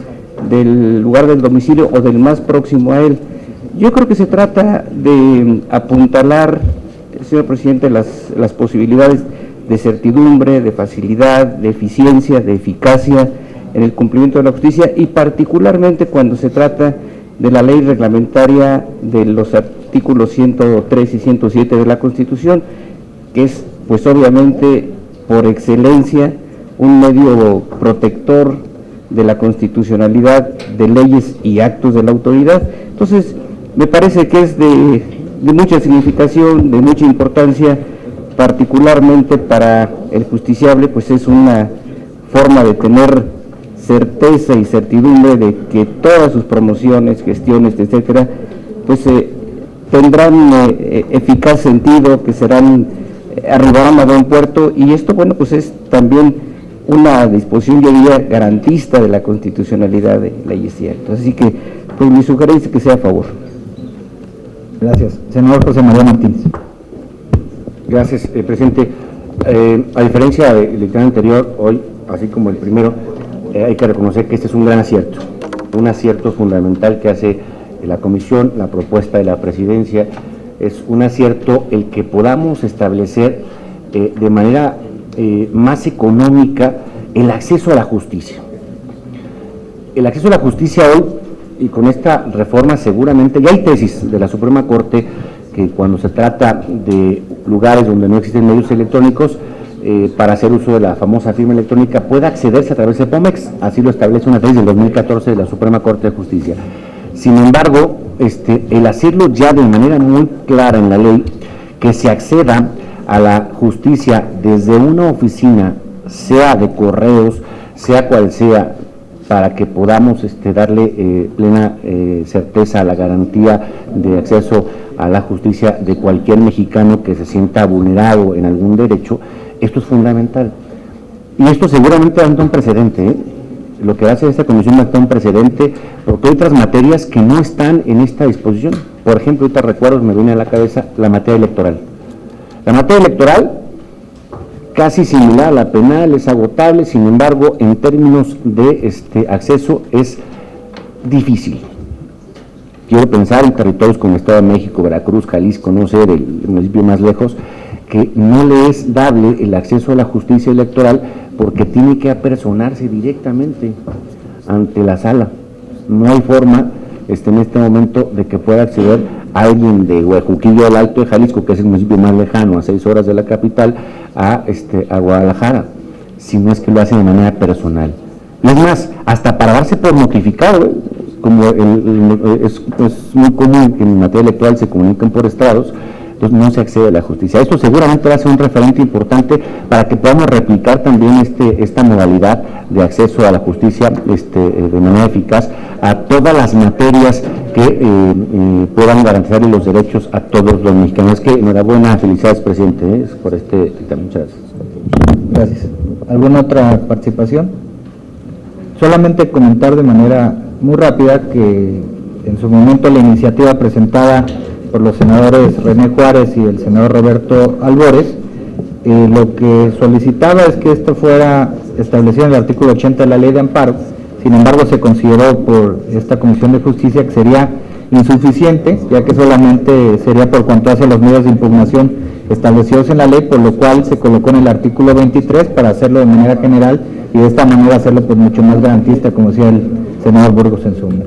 del lugar del domicilio o del más próximo a él. Yo creo que se trata de apuntalar, señor presidente, las posibilidades de certidumbre, de facilidad, de eficiencia, de eficacia en el cumplimiento de la justicia, y particularmente cuando se trata de la ley reglamentaria de los artículos 103 y 107 de la Constitución, que es pues obviamente por excelencia un medio protector de la constitucionalidad de leyes y actos de la autoridad. Entonces, me parece que es de mucha significación, de mucha importancia, particularmente para el justiciable, pues es una forma de tener certeza y certidumbre de que todas sus promociones, gestiones, etcétera, pues tendrán eficaz sentido, que arribarán a buen puerto, y esto, bueno, pues es también una disposición, yo diría, garantista de la constitucionalidad de leyes y actos. Así que, pues mi sugerencia es que sea a favor. Gracias. Senador José María Martínez. Gracias, presidente. A diferencia del dictamen anterior, hoy, así como el primero, hay que reconocer que este es un gran un acierto fundamental que hace la comisión, la propuesta de la presidencia. Es un acierto el que podamos establecer de manera más económica el acceso a la justicia. El acceso a la justicia hoy, y con esta reforma seguramente, ya hay tesis de la Suprema Corte que cuando se trata de lugares donde no existen medios electrónicos, para hacer uso de la famosa firma electrónica, puede accederse a través de POMEX. Así lo establece una tesis del 2014 de la Suprema Corte de Justicia. Sin embargo, el hacerlo ya de manera muy clara en la ley, que se acceda a la justicia desde una oficina, sea de correos, sea cual sea, para que podamos darle plena certeza a la garantía de acceso a la justicia de cualquier mexicano que se sienta vulnerado en algún derecho. Esto es fundamental. Y esto seguramente da un precedente, Lo que hace esta comisión da un precedente, porque hay otras materias que no están en esta disposición. Por ejemplo, ahorita recuerdo, me viene a la cabeza la materia electoral. La materia electoral, casi similar a la penal, es agotable, sin embargo, en términos de acceso es difícil. Quiero pensar en territorios como Estado de México, Veracruz, Jalisco, no sé, del municipio más lejos, que no le es dable el acceso a la justicia electoral porque tiene que apersonarse directamente ante la sala. No hay forma en este momento de que pueda acceder alguien de Huejuquillo del Alto de Jalisco, que es el municipio más lejano, a 6 horas de la capital, a Guadalajara, si no es que lo hace de manera personal. Y es más, hasta para darse por notificado, como es muy común que en materia electoral se comuniquen por estados, entonces no se accede a la justicia. Esto seguramente va a ser un referente importante para que podamos replicar también esta modalidad de acceso a la justicia de manera eficaz a todas las materias que puedan garantizar los derechos a todos los mexicanos. Es que enhorabuena, felicidades, presidente, por este dictamen. Muchas gracias. Gracias. ¿Alguna otra participación? Solamente comentar de manera muy rápida que en su momento la iniciativa presentada por los senadores René Juárez y el senador Roberto Albores, lo que solicitaba es que esto fuera establecido en el artículo 80 de la Ley de Amparo. Sin embargo, se consideró por esta Comisión de Justicia que sería insuficiente, ya que solamente sería por cuanto hace los medios de impugnación establecidos en la ley, por lo cual se colocó en el artículo 23 para hacerlo de manera general y de esta manera hacerlo pues mucho más garantista, como decía el senador Burgos en su momento.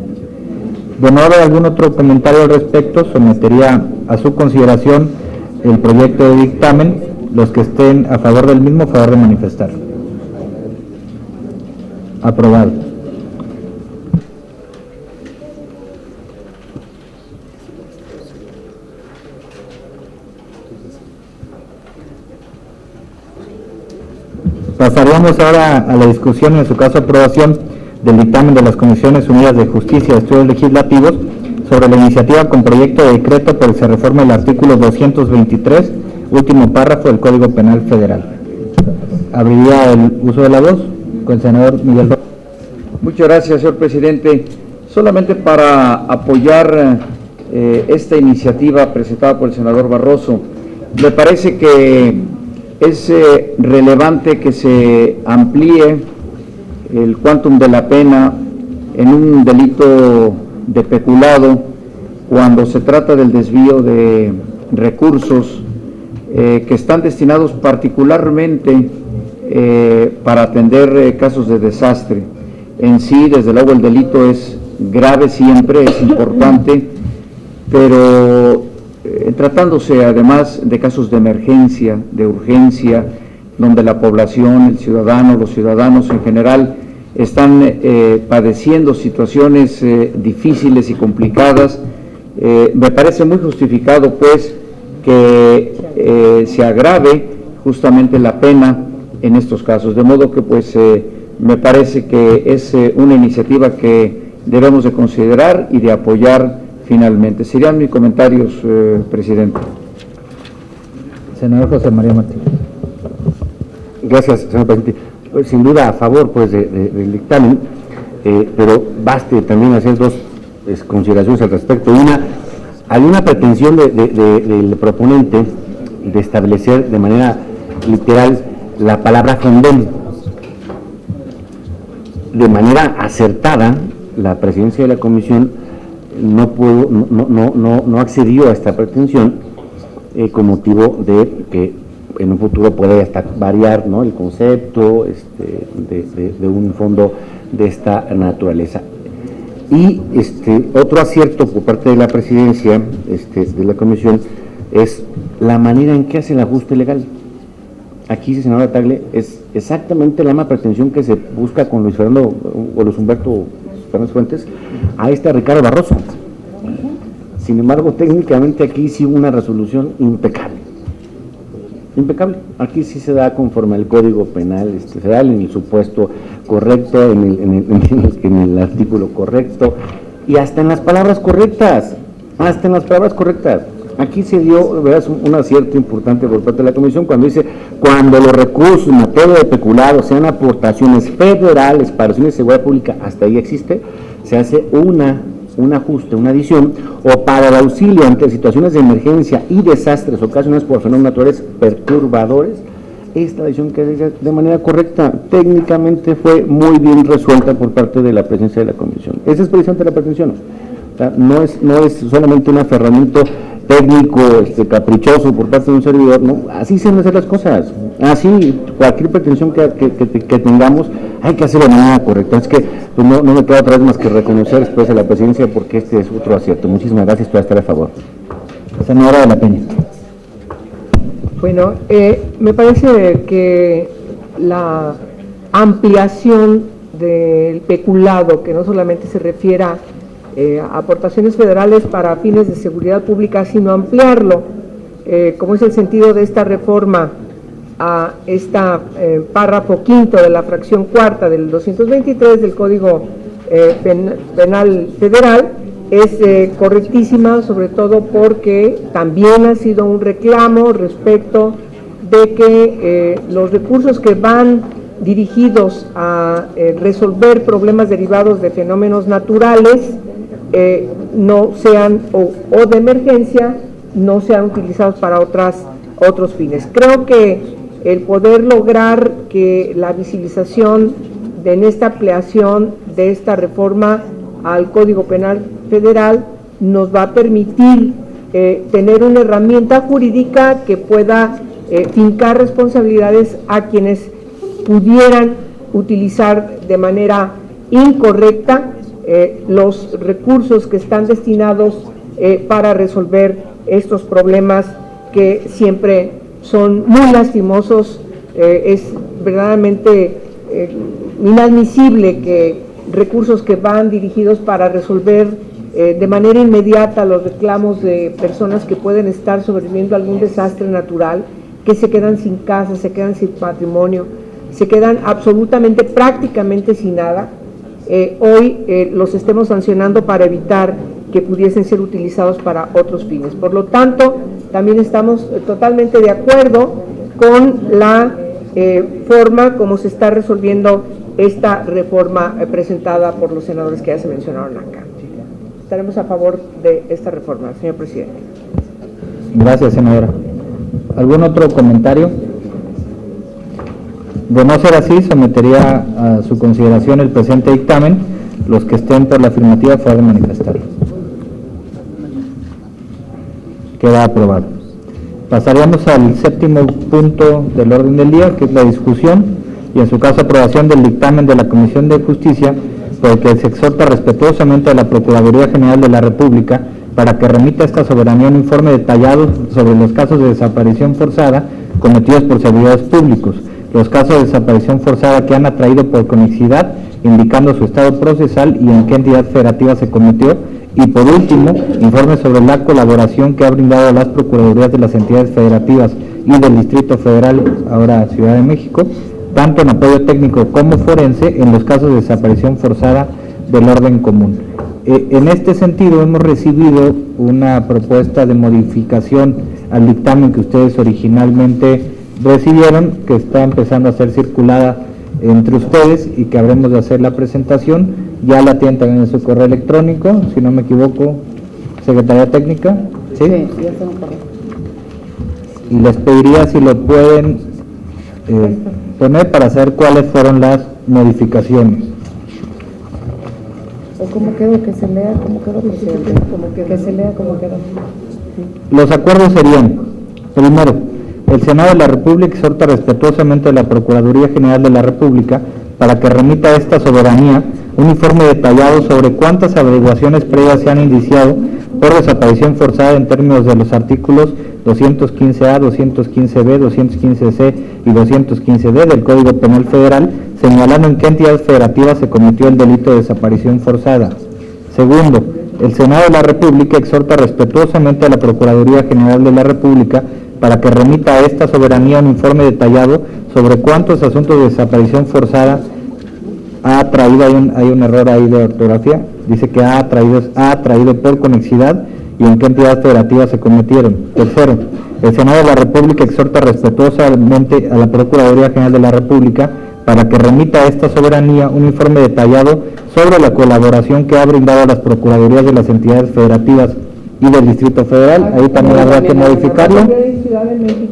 De no haber algún otro comentario al respecto, sometería a su consideración el proyecto de dictamen. Los que estén a favor del mismo, a favor de manifestarlo. Aprobado. Pasaríamos ahora a la discusión, en su caso aprobación, del dictamen de las Comisiones Unidas de Justicia y Estudios Legislativos sobre la iniciativa con proyecto de decreto por el que se reforma el artículo 223, último párrafo del Código Penal Federal. Abriría el uso de la voz con el senador Miguel Rojas. Muchas gracias, señor presidente. Solamente para apoyar esta iniciativa presentada por el senador Barroso, me parece que es relevante que se amplíe el quantum de la pena en un delito de peculado cuando se trata del desvío de recursos que están destinados particularmente para atender casos de desastre. en sí, desde luego el delito es grave siempre, es importante, pero tratándose además de casos de emergencia, de urgencia, donde la población, el ciudadano, los ciudadanos en general están padeciendo situaciones difíciles y complicadas, me parece muy justificado pues que se agrave justamente la pena en estos casos, de modo que pues me parece que es una iniciativa que debemos de considerar y de apoyar finalmente. Serían mis comentarios, presidente. Senador José María Martínez. Gracias, señor presidente. Pues, sin duda a favor pues del dictamen, pero baste también hacer dos consideraciones al respecto. Una, hay una pretensión del proponente de establecer de manera literal la palabra condena. De manera acertada, la presidencia de la comisión no accedió a esta pretensión con motivo de que en un futuro puede hasta variar, ¿no?, el concepto de un fondo de esta naturaleza. Y otro acierto por parte de la presidencia de la comisión es la manera en que hace el ajuste legal. Aquí, senadora Tagle, es exactamente la misma pretensión que se busca con Luis Fernando o Luis Humberto Fernández Fuentes a Ricardo Barroso. Sin embargo, técnicamente aquí sí hubo una resolución impecable. Impecable. Aquí sí se da conforme al Código Penal Federal, en el supuesto correcto, en el artículo correcto y hasta en las palabras correctas. Hasta en las palabras correctas. Aquí se dio, ¿verdad?, un acierto importante por parte de la Comisión cuando dice: cuando los recursos en materia de peculado sean aportaciones federales para fines de seguridad pública, hasta ahí existe, se hace un ajuste, una adición, o para el auxilio ante situaciones de emergencia y desastres ocasionados por fenómenos naturales perturbadores. Esta adición que de manera correcta, técnicamente fue muy bien resuelta por parte de la presidencia de la Comisión. Esa es precisamente la pretensión. O sea, no es solamente un aferramiento técnico, caprichoso por parte de un servidor, ¿no? Así se deben hacer las cosas. Así, cualquier pretensión que tengamos, hay que hacerlo de manera correcta. Es que pues no me queda otra vez más que reconocer después a la presidencia, porque este es otro acierto. Muchísimas gracias, voy a estar a favor. Senadora de la Peña. Bueno, me parece que la ampliación del peculado, que no solamente se refiera a aportaciones federales para fines de seguridad pública, sino ampliarlo, como es el sentido de esta reforma, a esta párrafo quinto de la fracción cuarta del 223 del Código Penal Federal, es correctísima, sobre todo porque también ha sido un reclamo respecto de que los recursos que van dirigidos a resolver problemas derivados de fenómenos naturales no sean, o de emergencia, no sean utilizados para otros fines. Creo que el poder lograr que la visibilización en esta ampliación de esta reforma al Código Penal Federal nos va a permitir tener una herramienta jurídica que pueda fincar responsabilidades a quienes pudieran utilizar de manera incorrecta los recursos que están destinados para resolver estos problemas que siempre son muy lastimosos. Es verdaderamente inadmisible que recursos que van dirigidos para resolver de manera inmediata los reclamos de personas que pueden estar sobreviviendo a algún desastre natural, que se quedan sin casa, se quedan sin patrimonio, se quedan absolutamente, prácticamente sin nada, hoy los estemos sancionando para evitar que pudiesen ser utilizados para otros fines. Por lo tanto, también estamos totalmente de acuerdo con la forma como se está resolviendo esta reforma presentada por los senadores que ya se mencionaron acá. Estaremos a favor de esta reforma, señor presidente. Gracias, senadora. ¿Algún otro comentario? De no ser así, sometería a su consideración el presente dictamen. Los que estén por la afirmativa pueden manifestarlo. Queda aprobado. Pasaríamos al séptimo punto del orden del día, que es la discusión y en su caso aprobación del dictamen de la Comisión de Justicia por el que se exhorta respetuosamente a la Procuraduría General de la República para que remita a esta soberanía un informe detallado sobre los casos de desaparición forzada cometidos por servidores públicos, los casos de desaparición forzada que han atraído por conexidad, indicando su estado procesal y en qué entidad federativa se cometió, y por último, informe sobre la colaboración que ha brindado a las Procuradurías de las entidades federativas y del Distrito Federal, ahora Ciudad de México, tanto en apoyo técnico como forense en los casos de desaparición forzada del orden común. En este sentido, hemos recibido una propuesta de modificación al dictamen que ustedes originalmente recibieron, que está empezando a ser circulada entre ustedes y que habremos de hacer la presentación. Ya la tienen también en su correo electrónico, si no me equivoco, Secretaría Técnica. ¿Sí? Sí, ya está un correo. Y les pediría si lo pueden poner para saber cuáles fueron las modificaciones. ¿O cómo quedó? Que se lea cómo quedó, presidente. Que se lea cómo quedó. Los acuerdos serían: primero, el Senado de la República exhorta respetuosamente a la Procuraduría General de la República para que remita a esta soberanía un informe detallado sobre cuántas averiguaciones previas se han iniciado por desaparición forzada en términos de los artículos 215A, 215B, 215C y 215D del Código Penal Federal, señalando en qué entidades federativas se cometió el delito de desaparición forzada. Segundo, el Senado de la República exhorta respetuosamente a la Procuraduría General de la República para que remita a esta soberanía un informe detallado sobre cuántos asuntos de desaparición forzada ha traído, hay un error ahí de ortografía, dice que ha traído por conexidad y en qué entidades federativas se cometieron. Tercero, el Senado de la República exhorta respetuosamente a la Procuraduría General de la República para que remita a esta soberanía un informe detallado sobre la colaboración que ha brindado a las Procuradurías de las entidades federativas y del Distrito Federal. Ahí también habrá que modificarlo,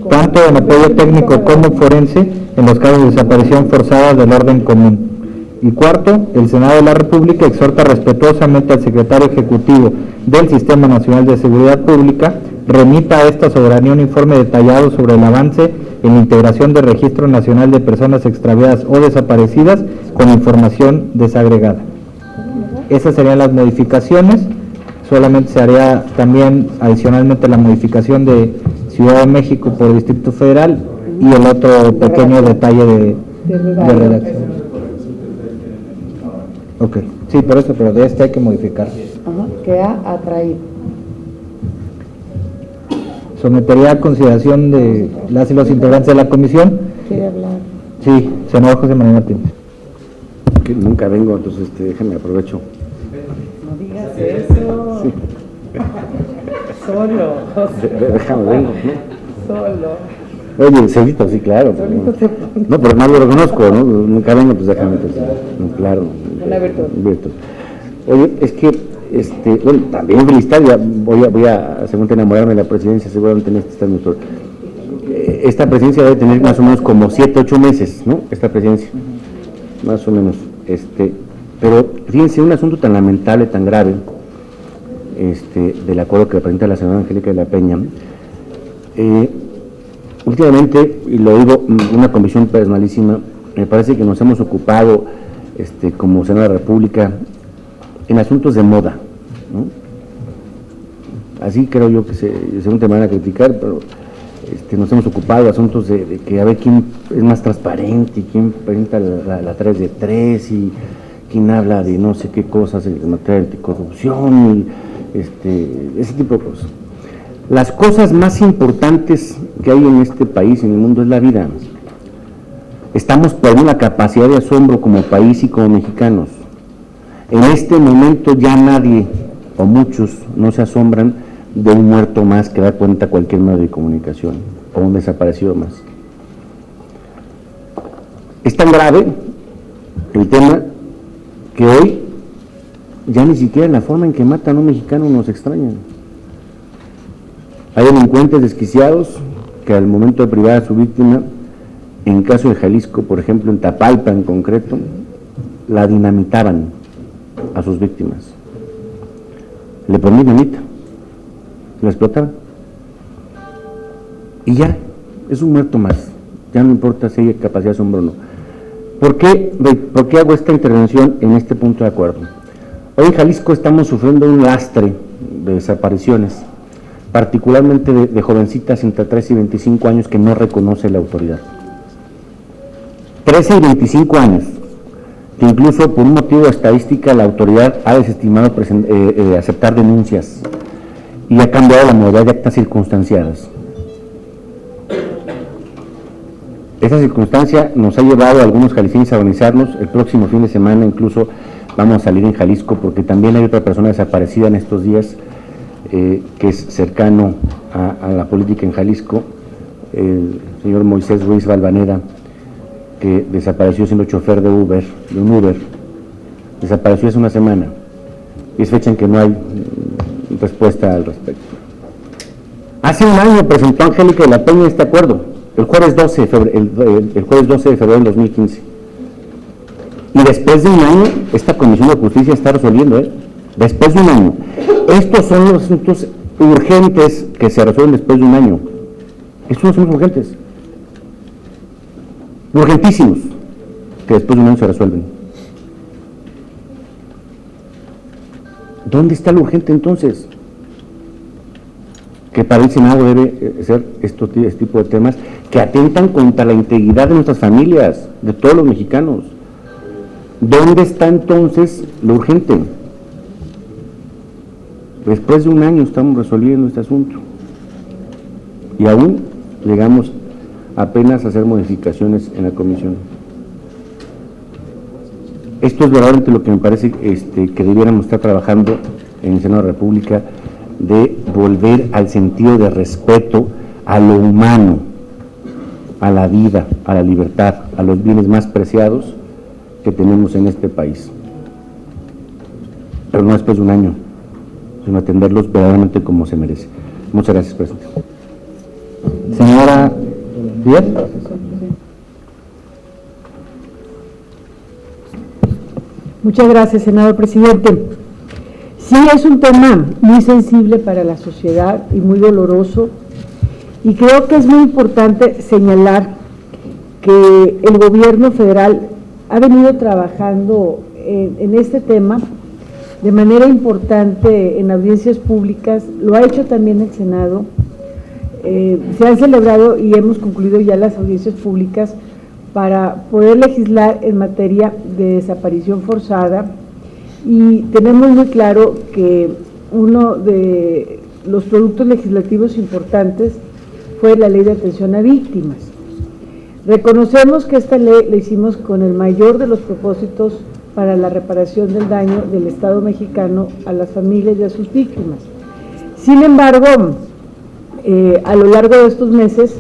tanto en apoyo técnico como forense en los casos de desaparición forzada del orden común. Y cuarto, el Senado de la República exhorta respetuosamente al Secretario Ejecutivo del Sistema Nacional de Seguridad Pública remita a esta soberanía un informe detallado sobre el avance en la integración del Registro Nacional de Personas Extraviadas o Desaparecidas con información desagregada. Esas serían las modificaciones. Solamente se haría también adicionalmente la modificación de Ciudad de México por Distrito Federal y el otro pequeño detalle de redacción. Ok, sí, por eso, pero de este hay que modificar. Ajá, que ha atraído. Sometería a consideración de las y los integrantes de la comisión. ¿Quiere hablar? Sí, senador José Manuel Martínez. Que nunca vengo, entonces déjame aprovecho. No digas eso. Sí. Solo, José. Déjame, vengo, ¿no? Solo. Oye, solito, sí, claro. Solito te pones. No, pero no lo reconozco, ¿no? Nunca vengo, pues déjame, pues, no, claro. Una virtud. Oye, es que, bueno, también felicitar, ya voy a según enamorarme de la presidencia, seguramente en este está nuestro. Esta presidencia debe tener más o menos como 7, 8 meses, ¿no? Esta presidencia, más o menos. Pero fíjense, un asunto tan lamentable, tan grave, del acuerdo que presenta la senadora Angélica de la Peña. Últimamente, y lo digo, una comisión personalísima, me parece que nos hemos ocupado, como Senado de la República, en asuntos de moda, ¿no? Así creo yo que según te van a criticar, pero nos hemos ocupado de asuntos de que a ver quién es más transparente y quién presenta la 3 de 3 y quién habla de no sé qué cosas en materia de anticorrupción y ese tipo de cosas. Las cosas más importantes que hay en este país, en el mundo, es la vida. Estamos perdiendo la capacidad de asombro como país y como mexicanos. En este momento ya nadie, o muchos, no se asombran de un muerto más que da cuenta cualquier medio de comunicación, o un desaparecido más. Es tan grave el tema que hoy ya ni siquiera la forma en que matan a un mexicano nos extraña. Hay delincuentes desquiciados que al momento de privar a su víctima, en caso de Jalisco, por ejemplo, en Tapalpa en concreto, la dinamitaban a sus víctimas. Le ponían dinamita, la explotaban. Y ya, es un muerto más. Ya no importa si hay capacidad de asombro o no. ¿Por qué hago esta intervención en este punto de acuerdo? Hoy en Jalisco estamos sufriendo un lastre de desapariciones, particularmente de jovencitas entre 13 y 25 años que no reconoce la autoridad. 13 y 25 años, que incluso por un motivo de estadística la autoridad ha desestimado aceptar denuncias y ha cambiado la modalidad de actas circunstanciadas. Esa circunstancia nos ha llevado a algunos jaliscienses a organizarnos. El próximo fin de semana incluso vamos a salir en Jalisco, porque también hay otra persona desaparecida en estos días, que es cercano a la política en Jalisco, el señor Moisés Ruiz Valvanera, que desapareció siendo chofer de un Uber, desapareció hace una semana, y es fecha en que no hay respuesta al respecto. Hace un año presentó Angélica de la Peña este acuerdo, el jueves 12 de febrero del 2015, y después de un año esta Comisión de Justicia está resolviendo, después de un año. Estos son los asuntos urgentes que se resuelven después de un año. Estos son los urgentes, urgentísimos, que después de un año se resuelven. ¿Dónde está lo urgente entonces? Que para el Senado debe ser este tipo de temas que atentan contra la integridad de nuestras familias, de todos los mexicanos. ¿Dónde está entonces lo urgente? Después de un año estamos resolviendo este asunto y aún llegamos apenas a hacer modificaciones en la comisión. Esto es verdaderamente lo que me parece que debiéramos estar trabajando en el Senado de la República, de volver al sentido de respeto a lo humano, a la vida, a la libertad, a los bienes más preciados que tenemos en este país. Pero no después de un año, sino atenderlos verdaderamente como se merece. Muchas gracias, presidente. Señora Díaz. Muchas gracias, senador presidente. Sí, es un tema muy sensible para la sociedad y muy doloroso, y creo que es muy importante señalar que el gobierno federal ha venido trabajando en este tema de manera importante en audiencias públicas, lo ha hecho también el Senado. Se han celebrado y hemos concluido ya las audiencias públicas para poder legislar en materia de desaparición forzada, y tenemos muy claro que uno de los productos legislativos importantes fue la Ley de Atención a Víctimas. Reconocemos que esta ley la hicimos con el mayor de los propósitos para la reparación del daño del Estado mexicano a las familias y a sus víctimas. Sin embargo, a lo largo de estos meses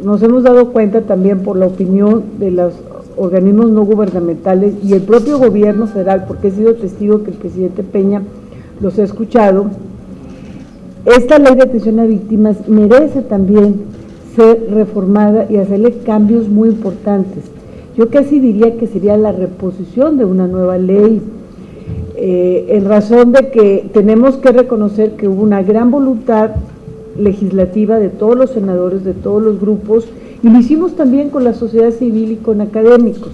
nos hemos dado cuenta también por la opinión de los organismos no gubernamentales y el propio gobierno federal, porque he sido testigo que el presidente Peña los ha escuchado. Esta Ley de Atención a Víctimas merece también ser reformada y hacerle cambios muy importantes. Yo casi diría que sería la reposición de una nueva ley, en razón de que tenemos que reconocer que hubo una gran voluntad legislativa de todos los senadores, de todos los grupos, y lo hicimos también con la sociedad civil y con académicos,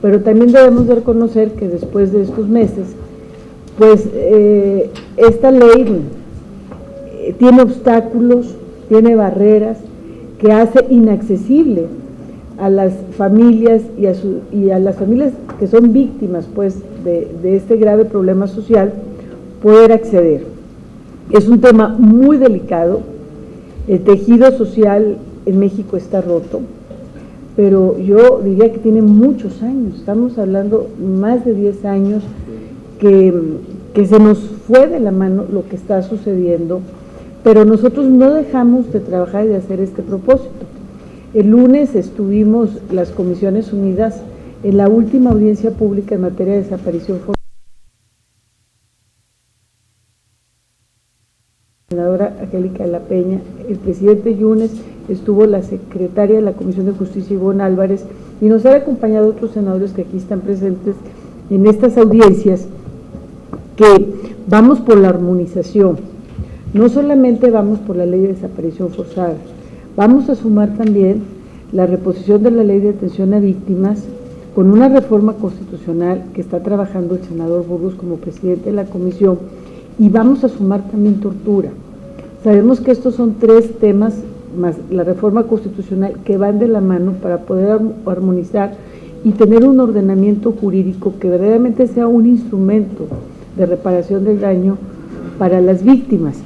pero también debemos de reconocer que después de estos meses, pues esta ley tiene obstáculos, tiene barreras que hace inaccesible a las familias y a las familias que son víctimas pues de este grave problema social poder acceder. Es un tema muy delicado, el tejido social en México está roto, pero yo diría que tiene muchos años, estamos hablando más de 10 años que se nos fue de la mano lo que está sucediendo, pero nosotros no dejamos de trabajar y de hacer este propósito. El lunes estuvimos las Comisiones Unidas en la última audiencia pública en materia de desaparición forzada. La senadora Angélica de la Peña, el presidente Yunes, estuvo la secretaria de la Comisión de Justicia, Ivonne Álvarez, y nos han acompañado otros senadores que aquí están presentes en estas audiencias, que vamos por la armonización, no solamente vamos por la Ley de Desaparición Forzada, vamos a sumar también la reposición de la ley de atención a víctimas con una reforma constitucional que está trabajando el senador Burgos como presidente de la comisión, y vamos a sumar también tortura. Sabemos que estos son 3 temas más la reforma constitucional que van de la mano para poder armonizar y tener un ordenamiento jurídico que verdaderamente sea un instrumento de reparación del daño para las víctimas.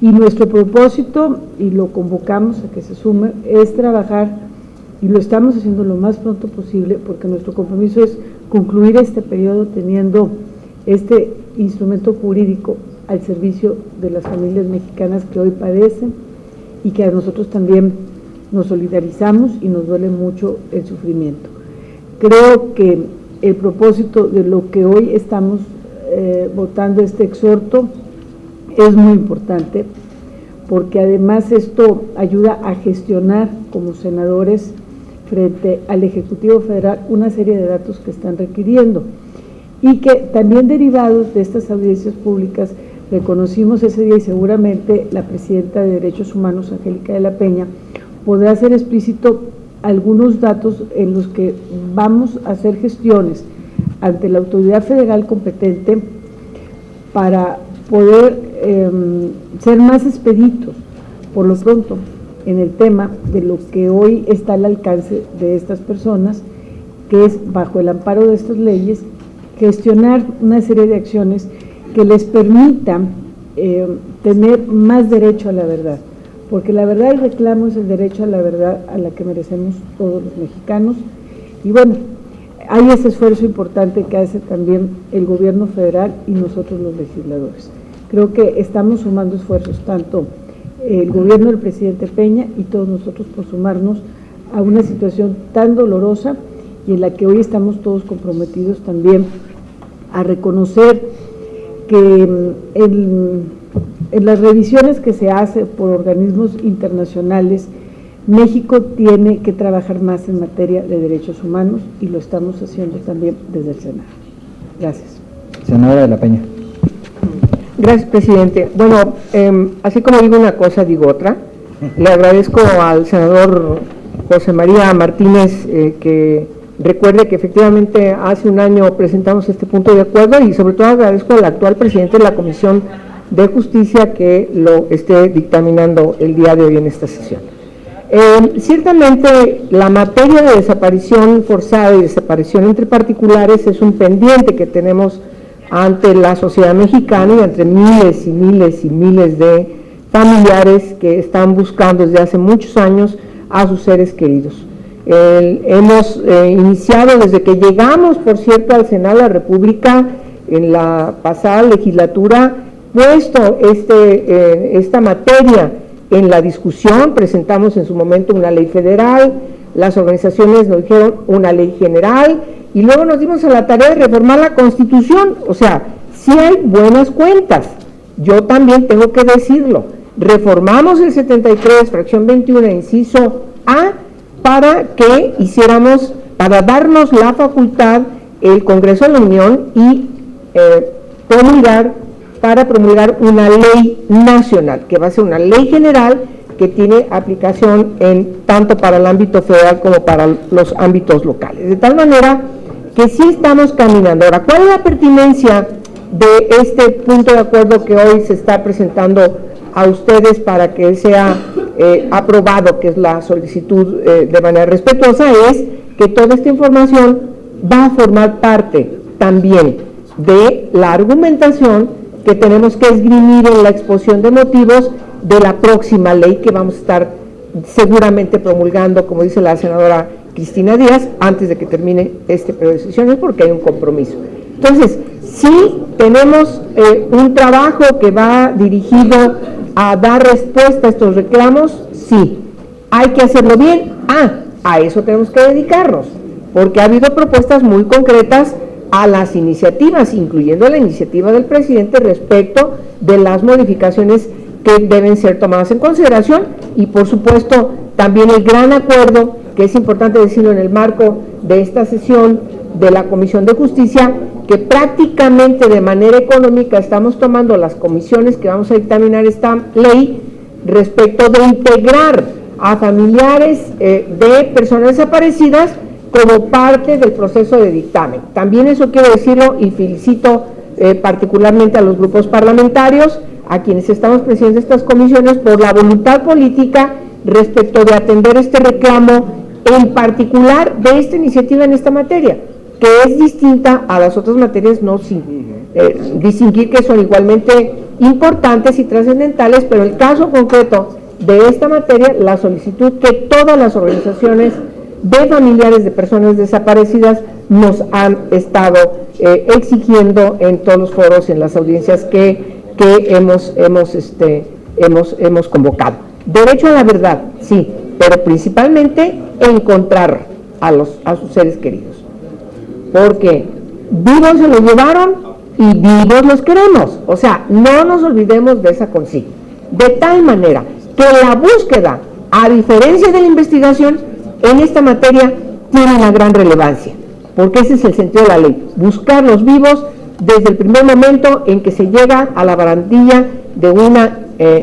Y nuestro propósito, y lo convocamos a que se sume, es trabajar, y lo estamos haciendo lo más pronto posible, porque nuestro compromiso es concluir este periodo teniendo este instrumento jurídico al servicio de las familias mexicanas que hoy padecen y que a nosotros también nos solidarizamos y nos duele mucho el sufrimiento. Creo que el propósito de lo que hoy estamos votando, este exhorto, es muy importante, porque además esto ayuda a gestionar como senadores frente al Ejecutivo Federal una serie de datos que están requiriendo, y que también derivados de estas audiencias públicas reconocimos ese día, y seguramente la presidenta de Derechos Humanos, Angélica de la Peña, podrá hacer explícito algunos datos en los que vamos a hacer gestiones ante la autoridad federal competente para poder ser más expeditos, por lo pronto, en el tema de lo que hoy está al alcance de estas personas, que es, bajo el amparo de estas leyes, gestionar una serie de acciones que les permitan tener más derecho a la verdad, porque la verdad, el reclamo es el derecho a la verdad a la que merecemos todos los mexicanos. Y bueno, hay ese esfuerzo importante que hace también el gobierno federal y nosotros los legisladores. Creo que estamos sumando esfuerzos, tanto el gobierno del presidente Peña y todos nosotros, por sumarnos a una situación tan dolorosa, y en la que hoy estamos todos comprometidos también a reconocer que en las revisiones que se hace por organismos internacionales, México tiene que trabajar más en materia de derechos humanos, y lo estamos haciendo también desde el Senado. Gracias. Senadora de la Peña. Gracias, presidente. Bueno, así como digo una cosa, digo otra. Le agradezco al senador José María Martínez que recuerde que efectivamente hace un año presentamos este punto de acuerdo, y sobre todo agradezco al actual presidente de la Comisión de Justicia que lo esté dictaminando el día de hoy en esta sesión. Ciertamente la materia de desaparición forzada y desaparición entre particulares es un pendiente que tenemos ante la sociedad mexicana y entre miles y miles y miles de familiares que están buscando desde hace muchos años a sus seres queridos. Hemos iniciado desde que llegamos, por cierto, al Senado de la República en la pasada legislatura, puesto esta materia en la discusión. Presentamos en su momento una ley federal, las organizaciones nos dijeron una ley general, y luego nos dimos a la tarea de reformar la Constitución. O sea, sí hay buenas cuentas, yo también tengo que decirlo. Reformamos el 73, fracción 21, inciso A, para que hiciéramos, para darnos la facultad, el Congreso de la Unión, y promulgar una ley nacional, que va a ser una ley general que tiene aplicación tanto para el ámbito federal como para los ámbitos locales. De tal manera que sí estamos caminando. Ahora, ¿cuál es la pertinencia de este punto de acuerdo que hoy se está presentando a ustedes para que sea aprobado, que es la solicitud de manera respetuosa? Es que toda esta información va a formar parte también de la argumentación que tenemos que esgrimir en la exposición de motivos de la próxima ley que vamos a estar seguramente promulgando, como dice la senadora Cristina Díaz, antes de que termine este periodo de sesiones, porque hay un compromiso. Entonces, sí tenemos un trabajo que va dirigido a dar respuesta a estos reclamos, sí. Hay que hacerlo bien, a eso tenemos que dedicarnos, porque ha habido propuestas muy concretas a las iniciativas, incluyendo la iniciativa del presidente respecto de las modificaciones que deben ser tomadas en consideración, y por supuesto también el gran acuerdo, que es importante decirlo en el marco de esta sesión de la Comisión de Justicia, que prácticamente de manera económica estamos tomando las comisiones que vamos a dictaminar esta ley respecto de integrar a familiares de personas desaparecidas como parte del proceso de dictamen. También eso quiero decirlo y felicito particularmente a los grupos parlamentarios, a quienes estamos presidiendo estas comisiones, por la voluntad política respecto de atender este reclamo, en particular de esta iniciativa en esta materia, que es distinta a las otras materias, no sin distinguir que son igualmente importantes y trascendentales, pero el caso concreto de esta materia, la solicitud que todas las organizaciones de familiares de personas desaparecidas nos han estado exigiendo en todos los foros, en las audiencias que hemos convocado. Derecho a la verdad, sí, pero principalmente encontrar a sus seres queridos, porque vivos se los llevaron y vivos los queremos. O sea, no nos olvidemos de esa consigna, de tal manera que la búsqueda, a diferencia de la investigación, en esta materia tiene una gran relevancia, porque ese es el sentido de la ley, buscar los vivos desde el primer momento en que se llega a la barandilla de una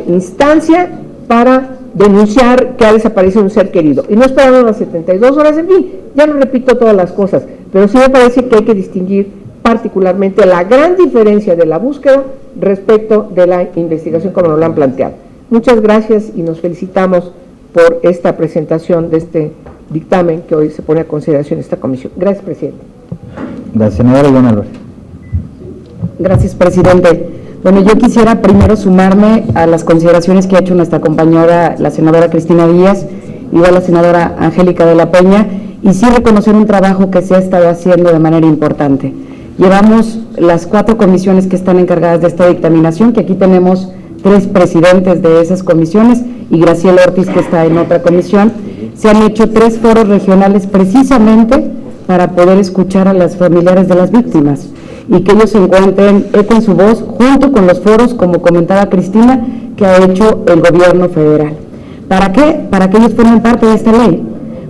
instancia para denunciar que ha desaparecido un ser querido, y no esperar las 72 horas, en fin, ya no repito todas las cosas, pero sí me parece que hay que distinguir particularmente la gran diferencia de la búsqueda respecto de la investigación como nos lo han planteado. Muchas gracias y nos felicitamos por esta presentación de este dictamen que hoy se pone a consideración esta comisión. Gracias, presidente. La senadora Ivonne Álvarez. Gracias, presidente. Bueno, yo quisiera primero sumarme a las consideraciones que ha hecho nuestra compañera, la senadora Cristina Díaz, igual la senadora Angélica de la Peña, y sí reconocer un trabajo que se ha estado haciendo de manera importante. Llevamos las 4 comisiones que están encargadas de esta dictaminación, que aquí tenemos 3 presidentes de esas comisiones y Graciela Ortiz, que está en otra comisión. Se han hecho 3 foros regionales precisamente para poder escuchar a las familiares de las víctimas y que ellos encuentren eco en su voz junto con los foros, como comentaba Cristina, que ha hecho el gobierno federal. ¿Para qué? Para que ellos formen parte de esta ley.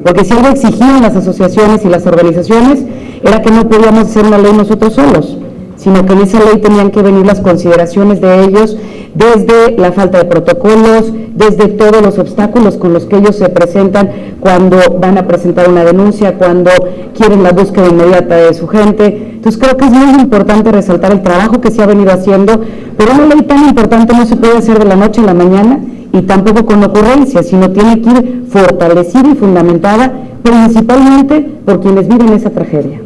Porque si algo exigían las asociaciones y las organizaciones era que no podíamos hacer una ley nosotros solos, sino que en esa ley tenían que venir las consideraciones de ellos, desde la falta de protocolos, desde todos los obstáculos con los que ellos se presentan cuando van a presentar una denuncia, cuando quieren la búsqueda inmediata de su gente. Entonces creo que es muy importante resaltar el trabajo que se ha venido haciendo, pero una ley tan importante no se puede hacer de la noche a la mañana y tampoco con ocurrencia, sino tiene que ir fortalecida y fundamentada principalmente por quienes viven esa tragedia,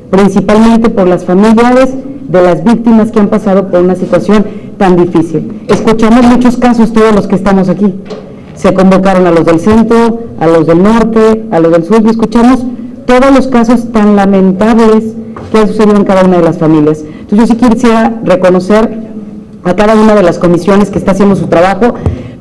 principalmente por las familiares de las víctimas que han pasado por una situación tan difícil. Escuchamos muchos casos, todos los que estamos aquí. Se convocaron a los del centro, a los del norte, a los del sur, y escuchamos todos los casos tan lamentables que han sucedido en cada una de las familias. Entonces yo sí quisiera reconocer a cada una de las comisiones que está haciendo su trabajo,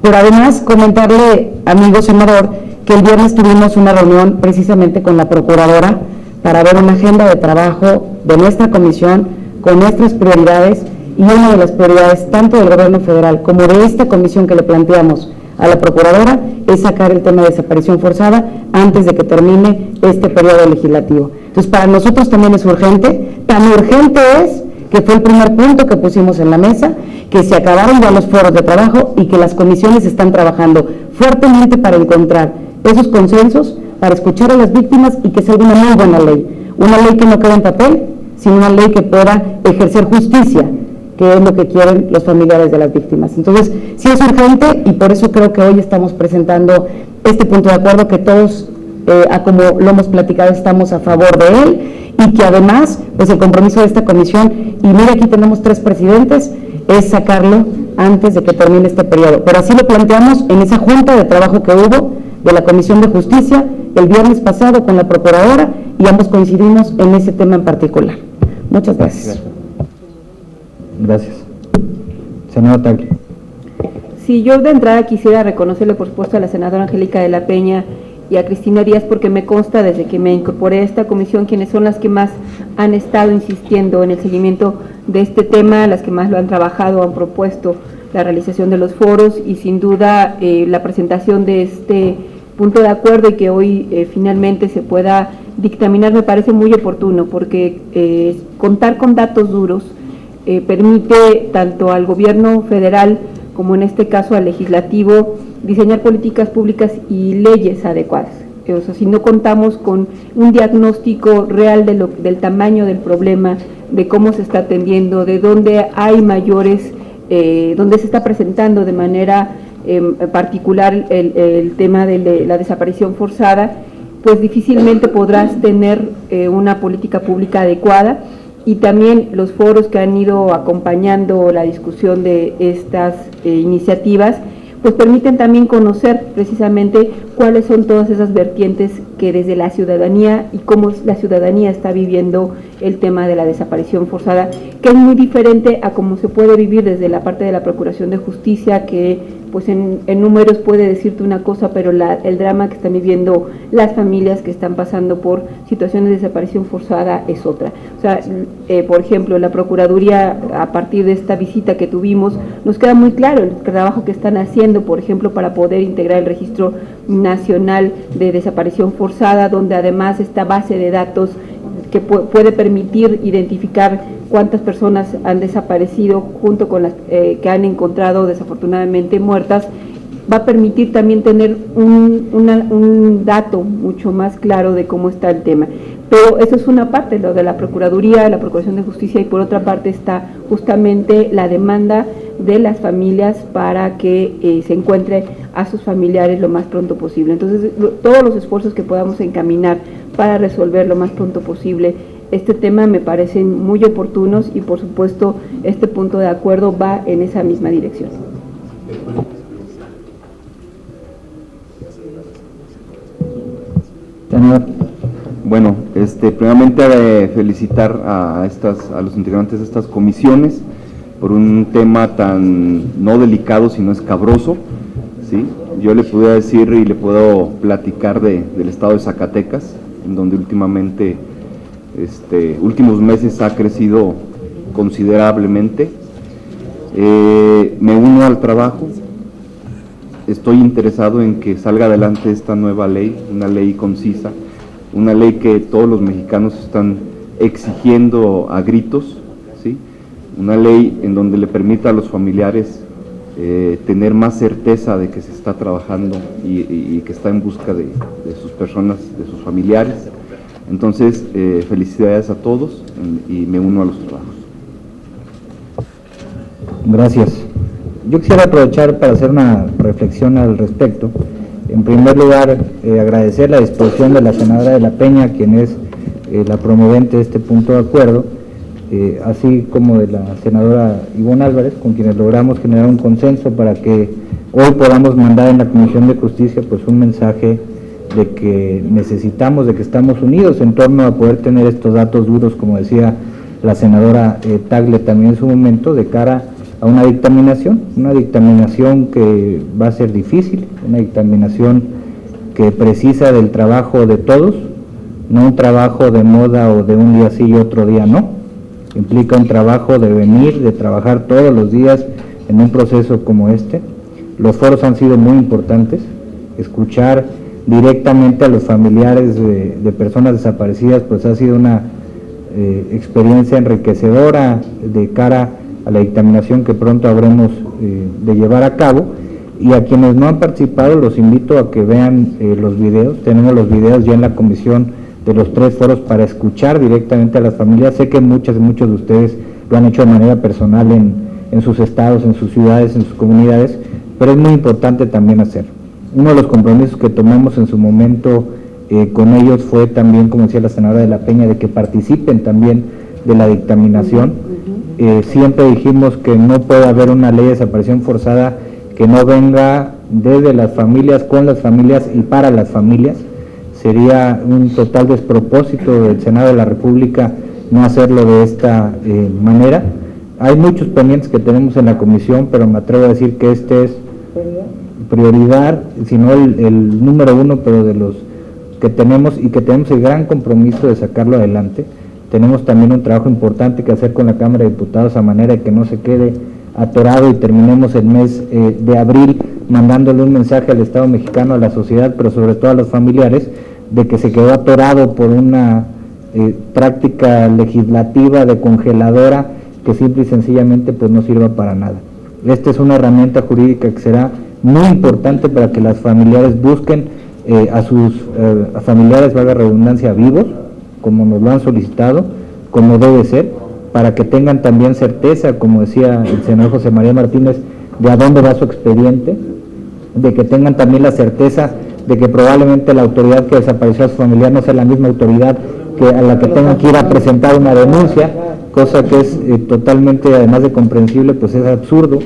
pero además comentarle, amigo senador, que el viernes tuvimos una reunión precisamente con la procuradora para ver una agenda de trabajo de nuestra comisión con nuestras prioridades, y una de las prioridades tanto del gobierno federal como de esta comisión que le planteamos a la procuradora es sacar el tema de desaparición forzada antes de que termine este periodo legislativo. Entonces para nosotros también es urgente, tan urgente es que fue el primer punto que pusimos en la mesa, que se acabaron ya los foros de trabajo y que las comisiones están trabajando fuertemente para encontrar esos consensos, para escuchar a las víctimas y que sea una muy buena ley, una ley que no quede en papel, sino una ley que pueda ejercer justicia, que es lo que quieren los familiares de las víctimas. Entonces, sí es urgente y por eso creo que hoy estamos presentando este punto de acuerdo que todos, como lo hemos platicado, estamos a favor de él, y que además, pues el compromiso de esta comisión, y mira, aquí tenemos 3 presidentes, es sacarlo antes de que termine este periodo. Pero así lo planteamos en esa junta de trabajo que hubo de la Comisión de Justicia el viernes pasado con la Procuradora, y ambos coincidimos en ese tema en particular. Muchas gracias. Gracias. Senadora Tagle. Sí, yo de entrada quisiera reconocerle, por supuesto, a la senadora Angélica de la Peña y a Cristina Díaz, porque me consta desde que me incorporé a esta comisión quienes son las que más han estado insistiendo en el seguimiento de este tema, las que más lo han trabajado, han propuesto la realización de los foros y sin duda la presentación de este punto de acuerdo y que hoy finalmente se pueda dictaminar me parece muy oportuno, porque contar con datos duros permite tanto al gobierno federal como en este caso al legislativo diseñar políticas públicas y leyes adecuadas. O sea, si no contamos con un diagnóstico real del tamaño del problema, de cómo se está atendiendo, de dónde hay mayores, dónde se está presentando de manera particular el tema de la desaparición forzada, pues difícilmente podrás tener una política pública adecuada. Y también los foros que han ido acompañando la discusión de estas iniciativas, pues permiten también conocer precisamente cuáles son todas esas vertientes que desde la ciudadanía y cómo la ciudadanía está viviendo el tema de la desaparición forzada, que es muy diferente a cómo se puede vivir desde la parte de la Procuración de Justicia, que pues en números puede decirte una cosa, pero el drama que están viviendo las familias que están pasando por situaciones de desaparición forzada es otra. O sea, por ejemplo, la Procuraduría, a partir de esta visita que tuvimos, nos queda muy claro el trabajo que están haciendo, por ejemplo, para poder integrar el Registro Nacional de Desaparición Forzada, donde además esta base de datos que puede permitir identificar cuántas personas han desaparecido junto con las que han encontrado desafortunadamente muertas, va a permitir también tener un dato mucho más claro de cómo está el tema. Pero eso es una parte, lo de la Procuraduría, la Procuración de Justicia, y por otra parte está justamente la demanda de las familias para que se encuentre a sus familiares lo más pronto posible. Entonces, todos los esfuerzos que podamos encaminar para resolver lo más pronto posible este tema me parecen muy oportunos, y por supuesto este punto de acuerdo va en esa misma dirección. Bueno, primeramente felicitar a los integrantes de estas comisiones por un tema tan no delicado sino escabroso, ¿sí? Yo le puedo decir y le puedo platicar del estado de Zacatecas, en donde últimamente, últimos meses ha crecido considerablemente. Me uno al trabajo, estoy interesado en que salga adelante esta nueva ley, una ley concisa, una ley que todos los mexicanos están exigiendo a gritos, ¿sí? Una ley en donde le permita a los familiares tener más certeza de que se está trabajando y que está en busca de sus personas, de sus familiares. Entonces, felicidades a todos y me uno a los trabajos. Gracias. Yo quisiera aprovechar para hacer una reflexión al respecto. En primer lugar, agradecer la disposición de la senadora de la Peña, quien es la promovente de este punto de acuerdo, así como de la senadora Ivonne Álvarez, con quienes logramos generar un consenso para que hoy podamos mandar en la Comisión de Justicia pues un mensaje de que necesitamos, de que estamos unidos en torno a poder tener estos datos duros, como decía la senadora Tagle también en su momento, de cara a una dictaminación que va a ser difícil, una dictaminación que precisa del trabajo de todos, no un trabajo de moda o de un día sí y otro día no. Implica un trabajo de venir, de trabajar todos los días en un proceso como este. Los foros han sido muy importantes, escuchar directamente a los familiares de personas desaparecidas pues ha sido una experiencia enriquecedora de cara a la dictaminación que pronto habremos de llevar a cabo. Y a quienes no han participado los invito a que vean los videos. Tenemos los videos ya en la comisión de los 3 foros para escuchar directamente a las familias. Sé que muchos de ustedes lo han hecho de manera personal en sus estados, en sus ciudades, en sus comunidades, pero es muy importante también hacerlo. Uno de los compromisos que tomamos en su momento con ellos fue también, como decía la senadora de la Peña, de que participen también de la dictaminación. Siempre dijimos que no puede haber una ley de desaparición forzada que no venga desde las familias, con las familias y para las familias. Sería un total despropósito del Senado de la República no hacerlo de esta manera. Hay muchos pendientes que tenemos en la comisión, pero me atrevo a decir que este es prioridad, si no el número 1, pero de los que tenemos, y que tenemos el gran compromiso de sacarlo adelante. Tenemos también un trabajo importante que hacer con la Cámara de Diputados a manera de que no se quede atorado y terminemos el mes de abril mandándole un mensaje al Estado mexicano, a la sociedad, pero sobre todo a los familiares, de que se quedó atorado por una práctica legislativa de congeladora que simple y sencillamente pues no sirva para nada. Esta es una herramienta jurídica que será muy importante para que las familiares busquen a sus familiares, valga redundancia, vivos, como nos lo han solicitado, como debe ser, para que tengan también certeza, como decía el senador José María Martínez, de a dónde va su expediente, de que tengan también la certeza de que probablemente la autoridad que desapareció a su familiar no sea la misma autoridad que a la que tengan que ir a presentar una denuncia, cosa que es totalmente, además de comprensible, pues es absurdo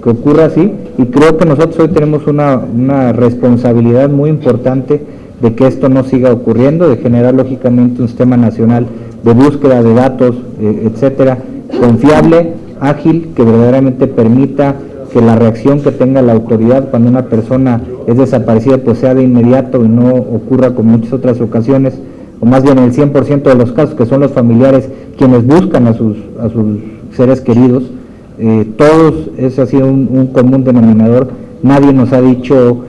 que ocurra así, y creo que nosotros hoy tenemos una responsabilidad muy importante de que esto no siga ocurriendo, de generar lógicamente un sistema nacional de búsqueda de datos, etcétera, confiable, ágil, que verdaderamente permita que la reacción que tenga la autoridad cuando una persona es desaparecida pues sea de inmediato y no ocurra como muchas otras ocasiones, o más bien el 100% de los casos que son los familiares quienes buscan a sus seres queridos. Todos, ese ha sido un común denominador. Nadie nos ha dicho,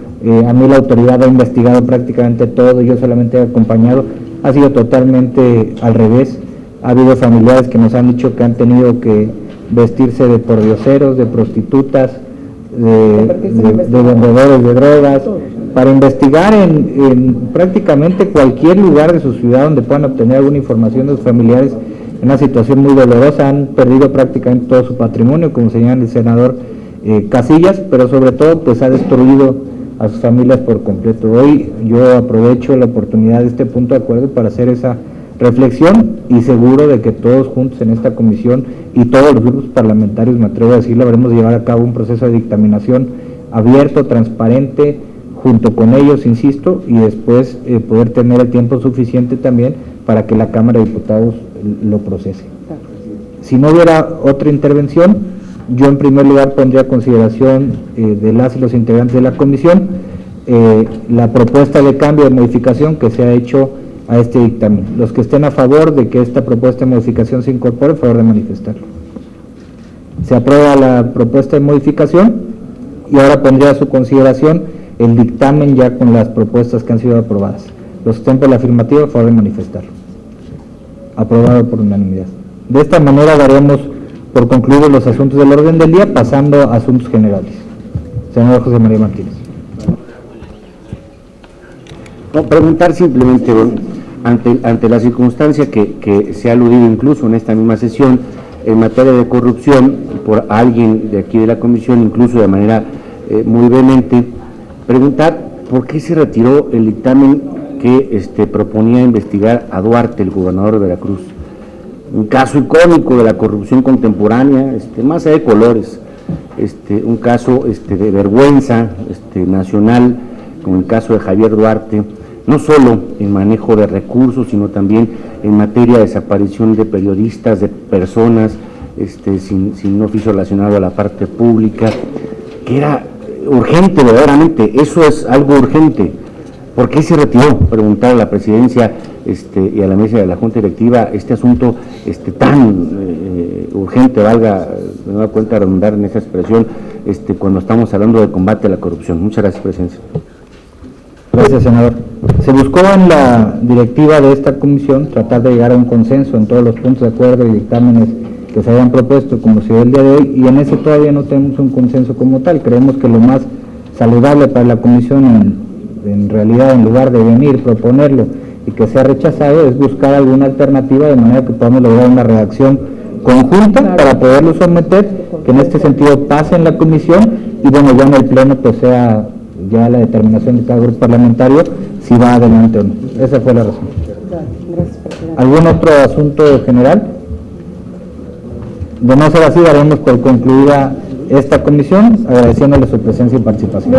a mí la autoridad ha investigado prácticamente todo, yo solamente he acompañado. Ha sido totalmente al revés. Ha habido familiares que nos han dicho que han tenido que vestirse de pordioseros, de prostitutas, de vendedores de drogas, para investigar en prácticamente cualquier lugar de su ciudad donde puedan obtener alguna información de sus familiares en una situación muy dolorosa. Han perdido prácticamente todo su patrimonio, como señala el senador Casillas, pero sobre todo pues ha destruido a sus familias por completo. Hoy yo aprovecho la oportunidad de este punto de acuerdo para hacer esa reflexión, y seguro de que todos juntos en esta comisión y todos los grupos parlamentarios, me atrevo a decirlo, habremos de llevar a cabo un proceso de dictaminación abierto, transparente, junto con ellos, insisto, y después poder tener el tiempo suficiente también para que la Cámara de Diputados lo procese. Si no hubiera otra intervención, yo en primer lugar pondría a consideración de las y los integrantes de la comisión la propuesta de cambio de modificación que se ha hecho a este dictamen. Los que estén a favor de que esta propuesta de modificación se incorpore, por favor de manifestarlo. Se aprueba la propuesta de modificación y ahora pondría a su consideración el dictamen ya con las propuestas que han sido aprobadas. Los que estén por la afirmativa, por favor de manifestarlo. Aprobado por unanimidad. De esta manera daremos por concluidos los asuntos del orden del día, pasando a asuntos generales. Senador José María Martínez. No, preguntar simplemente, ante la circunstancia que se ha aludido incluso en esta misma sesión en materia de corrupción por alguien de aquí de la comisión, incluso de manera muy vehemente, preguntar por qué se retiró el dictamen que proponía investigar a Duarte, el gobernador de Veracruz. Un caso icónico de la corrupción contemporánea, más allá de colores, un caso de vergüenza nacional, como el caso de Javier Duarte, no solo en manejo de recursos, sino también en materia de desaparición de periodistas, de personas sin oficio relacionado a la parte pública, que era urgente verdaderamente. Eso es algo urgente. ¿Por qué se retiró? Preguntar a la presidencia y a la mesa de la Junta Directiva este asunto tan urgente, valga, me doy cuenta de redundar en esa expresión, cuando estamos hablando de combate a la corrupción. Muchas gracias, presidencia. Gracias, senador. Se buscó en la directiva de esta comisión tratar de llegar a un consenso en todos los puntos de acuerdo y dictámenes que se habían propuesto, como se ve el día de hoy, y en ese todavía no tenemos un consenso como tal. Creemos que lo más saludable para la comisión, en realidad, en lugar de venir, proponerlo y que sea rechazado, es buscar alguna alternativa de manera que podamos lograr una redacción conjunta para poderlo someter, que en este sentido pase en la comisión y bueno, ya en el pleno pues sea ya la determinación de cada grupo parlamentario si va adelante o no. Esa fue la razón. ¿Algún otro asunto general? De no ser así, daremos por concluida esta comisión, agradeciéndole su presencia y participación.